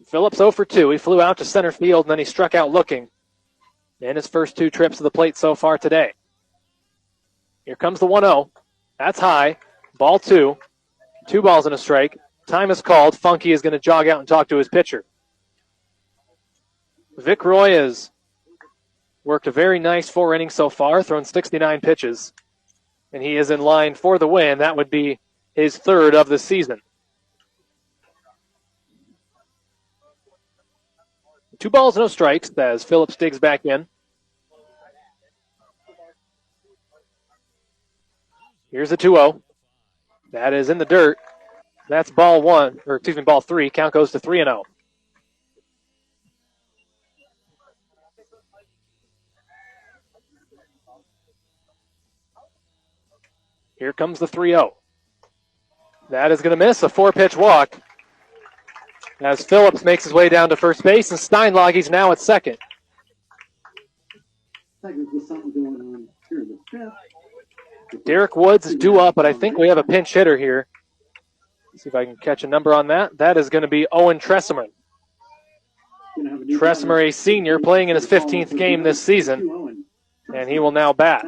Phillips 0 for 2. He flew out to center field, and then he struck out looking in his first 2 trips to the plate so far today. Here comes the 1-0. That's high. Ball 2. 2 balls and a strike. Time is called. Funke is going to jog out and talk to his pitcher. Vikroy has worked a very nice 4 innings so far, thrown 69 pitches, and he is in line for the win. That would be his 3rd of the season. 2 balls, no strikes as Phillips digs back in. Here's a 2-0. That is in the dirt. That's ball 3. Count goes to 3-0. Here comes the 3-0. That is going to miss a 4-pitch walk as Phillips makes his way down to first base, and Steinlaghy's now at second. Derek Woods is due up, but I think we have a pinch hitter here. Let's see if I can catch a number on that. That is going to be Owen Tressemer. Tressemer, a senior, playing in his 15th game this season, and he will now bat.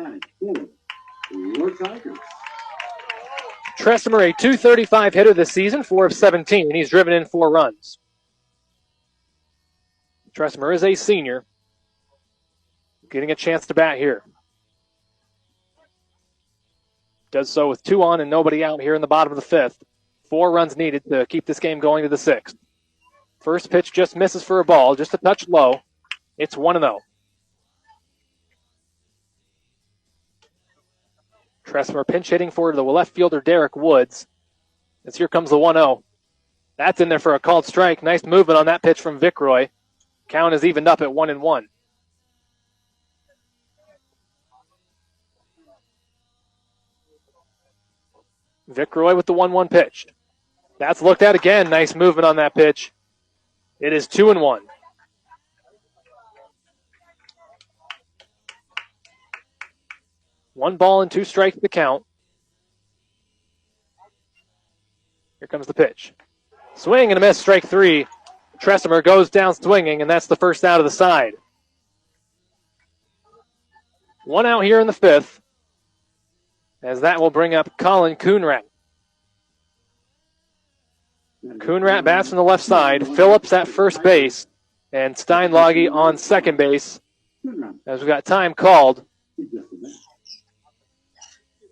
Tressemer, a .235 hitter this season, 4 of 17, and he's driven in 4 runs. Tressemer is a senior, getting a chance to bat here. Does so with 2 on and nobody out here in the bottom of the 5th. 4 runs needed to keep this game going to the 6th. First pitch just misses for a ball, just a touch low. It's 1-0. Tressemer pinch hitting for the left fielder Derek Woods. As here comes the 1-0. That's in there for a called strike. Nice movement on that pitch from Vikroy. Count is evened up at 1-1. Vikroy with the 1-1 pitch. That's looked at again. Nice movement on that pitch. It is 2-1. One ball and 2 strikes to count. Here comes the pitch. Swing and a miss, strike 3. Tressemer goes down swinging, and that's the first out of the side. 1 out here in the 5th, as that will bring up Colin Coonrat. Coonrat bats from the left side. Phillips at first base, and Steinlaghy on second base, as we've got time called.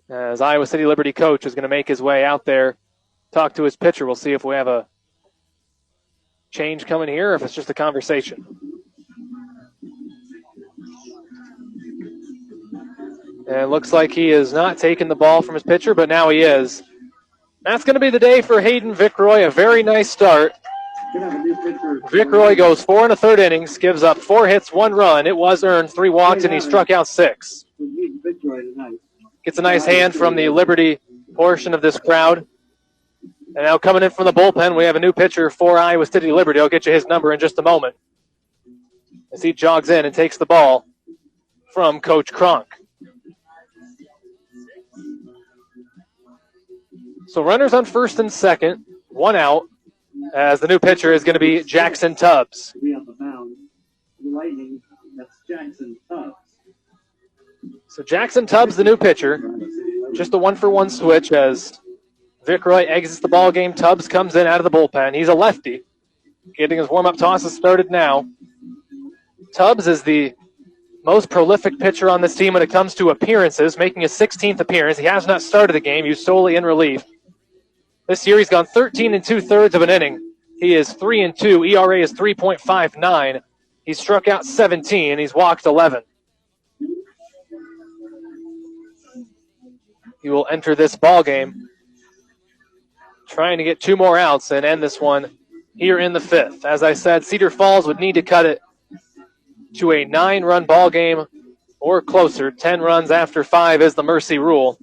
As Iowa City Liberty coach is going to make his way out there, talk to his pitcher. We'll see if we have a change coming here or if it's just a conversation. And it looks like he is not taking the ball from his pitcher, but now he is. That's going to be the day for Hayden Vikroy. A very nice start. Vikroy goes 4 1/3 innings, gives up 4 hits, 1 run. It was earned, 3 walks, and he struck out 6. Gets a nice hand from the Liberty portion of this crowd. And now coming in from the bullpen, we have a new pitcher for Iowa City Liberty. I'll get you his number in just a moment. As he jogs in and takes the ball from Coach Cronk. So runners on first and second, 1 out, as the new pitcher is going to be Jackson Tubbs. So Jackson Tubbs, the new pitcher, just a 1-for-1 switch as Vikroy exits the ball game. Tubbs comes in out of the bullpen. He's a lefty, getting his warm-up tosses started now. Tubbs is the most prolific pitcher on this team when it comes to appearances, making his 16th appearance. He has not started the game. He's solely in relief. This year he's gone 13 2/3 of an inning. He is 3-2. ERA is 3.59. He's struck out 17. He's walked 11. He will enter this ball game trying to get 2 more outs and end this one here in the 5th. As I said, Cedar Falls would need to cut it to a 9-run ball game or closer. 10 runs after 5 is the mercy rule.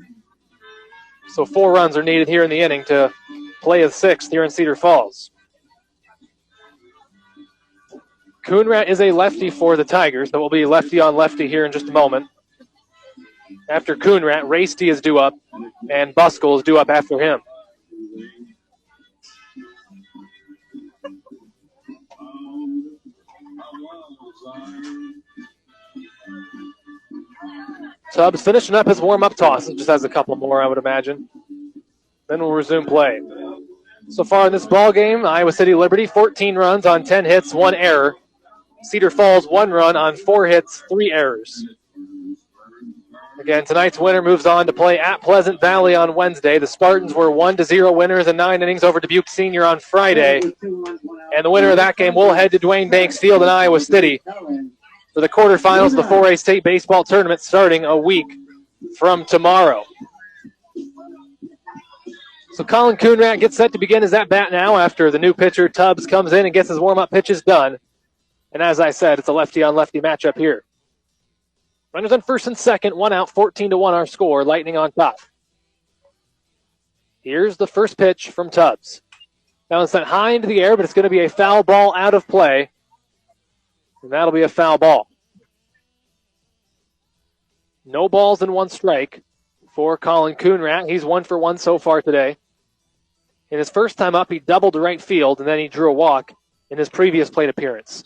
So 4 runs are needed here in the inning to play a 6th here in Cedar Falls. Coonrat is a lefty for the Tigers, so it will be lefty on lefty here in just a moment. After Coonrat, Rasty is due up, and Buskell is due up after him. Tubbs finishing up his warm-up toss. It just has a couple more, I would imagine. Then we'll resume play. So far in this ball game, Iowa City Liberty, 14 runs on 10 hits, 1 error. Cedar Falls, 1 run on 4 hits, 3 errors. Again, tonight's winner moves on to play at Pleasant Valley on Wednesday. The Spartans were 1-0 winners in 9 innings over Dubuque Senior on Friday. And the winner of that game will head to Duane Banks Field in Iowa City for the quarterfinals of the 4A State Baseball Tournament starting a week from tomorrow. So Colin Coonrat gets set to begin his at-bat now after the new pitcher, Tubbs, comes in and gets his warm-up pitches done. And as I said, it's a lefty-on-lefty matchup here. Runners on first and second, 1 out, 14-1 our score, Lightning on top. Here's the first pitch from Tubbs. Now it's sent high into the air, but it's going to be a foul ball out of play. And that'll be a foul ball. No balls and 1 strike for Colin Coonrat. He's 1 for 1 so far today. In his first time up, he doubled to right field, and then he drew a walk in his previous plate appearance.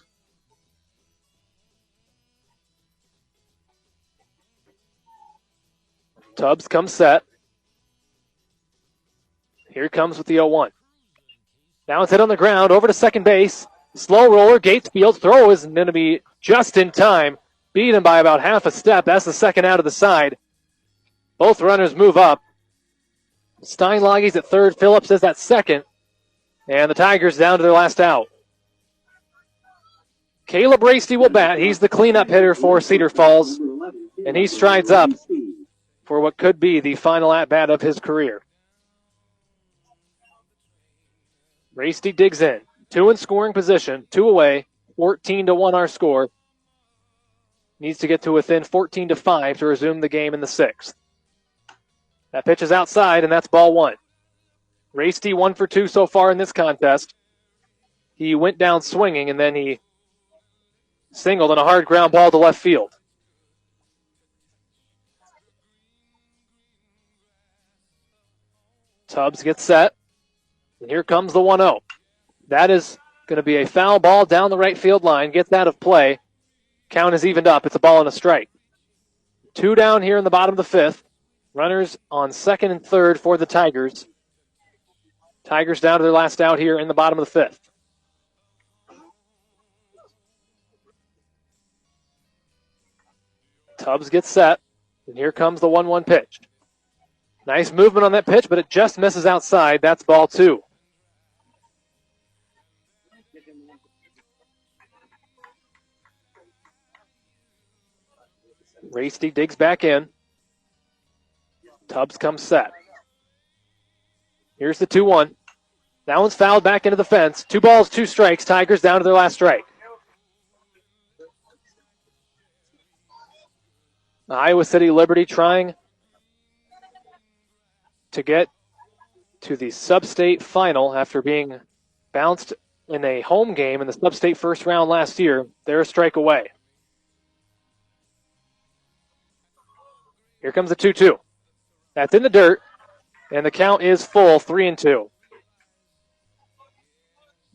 Tubbs comes set. Here comes with the 0-1. Now it's hit on the ground, over to second base. Slow roller, Gatesfield throw is going to be just in time. Beat him by about half a step. That's the second out of the side. Both runners move up. Steinlaghy's at third, Phillips is at second. And the Tigers down to their last out. Caleb Rasty will bat. He's the cleanup hitter for Cedar Falls. And he strides up for what could be the final at-bat of his career. Rasty digs in. 2 in scoring position, 2 away, 14-1 our score. Needs to get to within 14-5 to resume the game in the 6th. That pitch is outside, and that's ball 1. Rasty 1 for 2 so far in this contest. He went down swinging, and then he singled on a hard ground ball to left field. Tubbs gets set, and here comes the 1-0. That is going to be a foul ball down the right field line. Gets out of play. Count is evened up. It's a ball and a strike. 2 down here in the bottom of the 5th. Runners on second and third for the Tigers. Tigers down to their last out here in the bottom of the 5th. Tubbs gets set, and here comes the 1-1 pitch. Nice movement on that pitch, but it just misses outside. That's ball 2. Rasty digs back in. Tubbs comes set. Here's the 2-1. That one's fouled back into the fence. 2 balls, 2 strikes. Tigers down to their last strike. Iowa City Liberty trying to get to the Substate Final after being bounced in a home game in the Substate first round last year. They're a strike away. Here comes the 2-2. That's in the dirt, and the count is full, 3-2.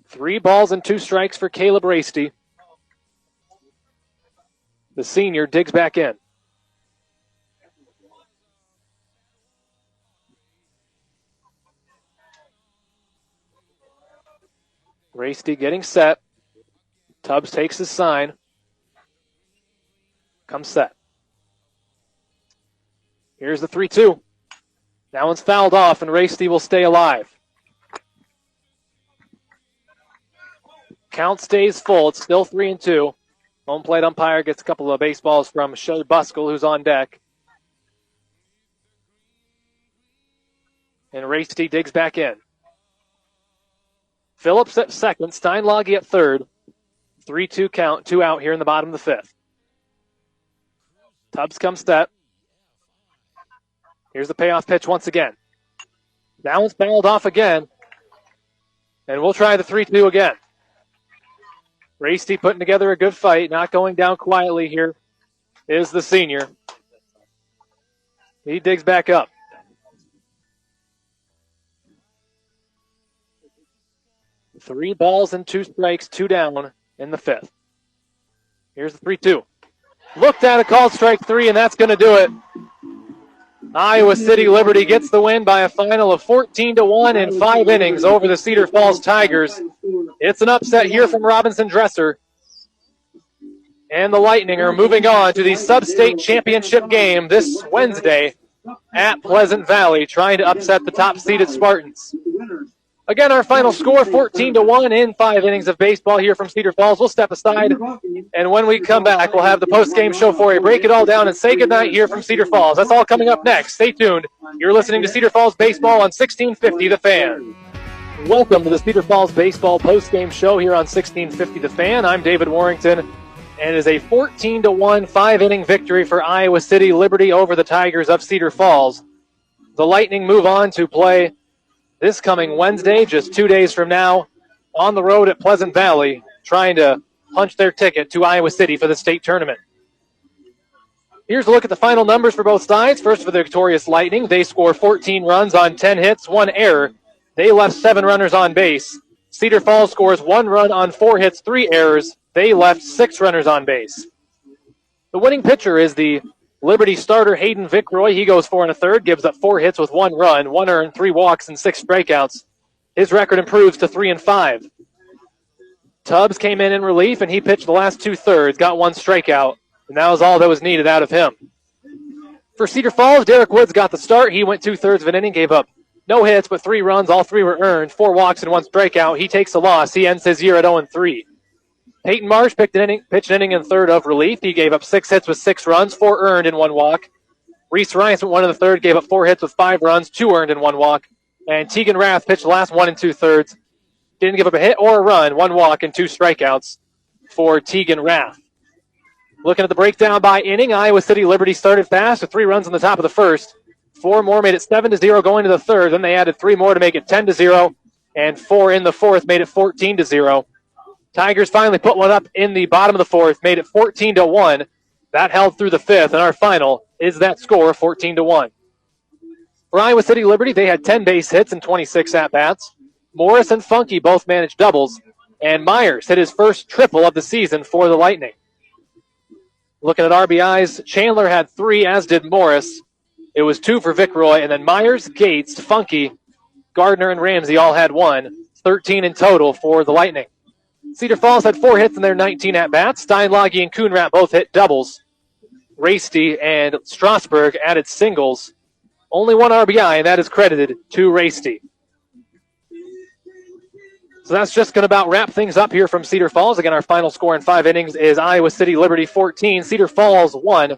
3 balls and 2 strikes for Caleb Rasty. The senior digs back in. Rasty getting set. Tubbs takes his sign. Comes set. Here's the 3-2. That one's fouled off, and Rasty will stay alive. Count stays full. It's still 3-2. Home plate umpire gets a couple of baseballs from Shelley Buskell, who's on deck. And Rasty digs back in. Phillips at second, Steinlaghy at third. 3-2 count, 2 out here in the bottom of the 5th. Tubbs comes set. Here's the payoff pitch once again. That one's fouled off again. And we'll try the 3-2 again. Ramsey putting together a good fight, not going down quietly here is the senior. He digs back up. Three balls and 2 strikes, 2 down in the 5th. Here's the 3-2. Looked at a called strike 3, and that's going to do it. Iowa City Liberty gets the win by a final of 14-1 in 5 innings over the Cedar Falls Tigers. It's an upset here from Robinson Dresser. And the Lightning are moving on to the Substate Championship game this Wednesday at Pleasant Valley, trying to upset the top-seeded Spartans. Again, our final score, 14-1 in 5 innings of baseball here from Cedar Falls. We'll step aside, and when we come back, we'll have the post-game show for you. Break it all down and say goodnight here from Cedar Falls. That's all coming up next. Stay tuned. You're listening to Cedar Falls Baseball on 1650 The Fan. Welcome to the Cedar Falls Baseball post-game show here on 1650 The Fan. I'm David Warrington, and it is a 14-1 5-inning victory for Iowa City Liberty over the Tigers of Cedar Falls. The Lightning move on to play this coming Wednesday, just 2 days from now, on the road at Pleasant Valley, trying to punch their ticket to Iowa City for the state tournament. Here's a look at the final numbers for both sides. First for the victorious Lightning, they score 14 runs on 10 hits, 1 error. They left 7 runners on base. Cedar Falls scores 1 run on 4 hits, 3 errors. They left 6 runners on base. The winning pitcher is the Liberty starter, Hayden Vikroy. He goes 4 1/3, gives up 4 hits with 1 run, 1 earned, 3 walks, and 6 strikeouts. His record improves to 3-5. Tubbs came in relief, and he pitched the last 2/3, got 1 strikeout, and that was all that was needed out of him. For Cedar Falls, Derek Woods got the start. He went 2/3 of an inning, gave up no hits, but 3 runs. All 3 were earned, 4 walks, and 1 strikeout. He takes a loss. He ends his year at 0-3. Peyton Marsh pitched an inning in third of relief. He gave up 6 hits with 6 runs, 4 earned and 1 walk. Reese Rice went 1 1/3, gave up 4 hits with 5 runs, 2 earned and 1 walk. And Tegan Rath pitched the last 1 2/3. Didn't give up a hit or a run, 1 walk and 2 strikeouts for Tegan Rath. Looking at the breakdown by inning, Iowa City Liberty started fast with 3 runs on the top of the first. 4 more made it 7-0 going to the third. Then they added 3 more to make it 10-0. And 4 in the fourth made it 14-0. Tigers finally put one up in the bottom of the fourth, made it 14-1. That held through the 5th, and our final is that score, 14-1. For Iowa City Liberty, they had 10 base hits and 26 at-bats. Morris and Funke both managed doubles, and Myers hit his first triple of the season for the Lightning. Looking at RBIs, Chandler had 3, as did Morris. It was 2 for Vikroy, and then Myers, Gates, Funke, Gardner, and Ramsey all had 1. 13 in total for the Lightning. Cedar Falls had 4 hits in their 19 at-bats. Steinlaghy and Kuhnrat both hit doubles. Ramsey and Strasberg added singles. Only 1 RBI, and that is credited to Ramsey. So that's just going to about wrap things up here from Cedar Falls. Again, our final score in 5 innings is Iowa City Liberty 14, Cedar Falls 1.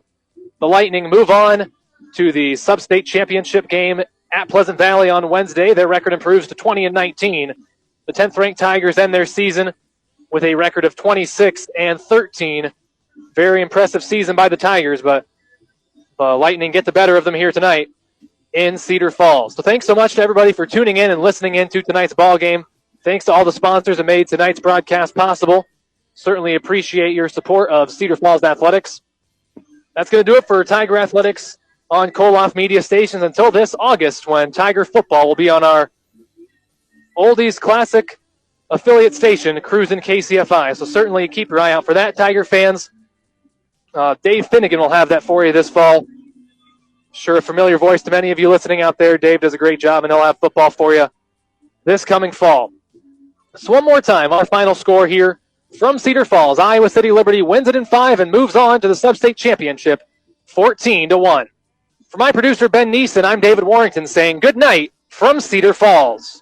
The Lightning move on to the Substate Championship game at Pleasant Valley on Wednesday. Their record improves to 20-19. The 10th-ranked Tigers end their season with a record of 26-13. Very impressive season by the Tigers, but the Lightning get the better of them here tonight in Cedar Falls. So thanks so much to everybody for tuning in and listening in to tonight's ball game. Thanks to all the sponsors that made tonight's broadcast possible. Certainly appreciate your support of Cedar Falls Athletics. That's going to do it for Tiger Athletics on Koloff Media Stations until this August, when Tiger football will be on our Oldies Classic affiliate station, Cruisin' KCFI. So certainly keep your eye out for that, Tiger fans. Dave Finnegan will have that for you this fall. Sure, a familiar voice to many of you listening out there. Dave does a great job, and he'll have football for you this coming fall. So one more time, our final score here from Cedar Falls. Iowa City Liberty wins it in 5 and moves on to the Substate Championship, 14-1. For my producer, Ben Neeson, I'm David Warrington saying good night from Cedar Falls.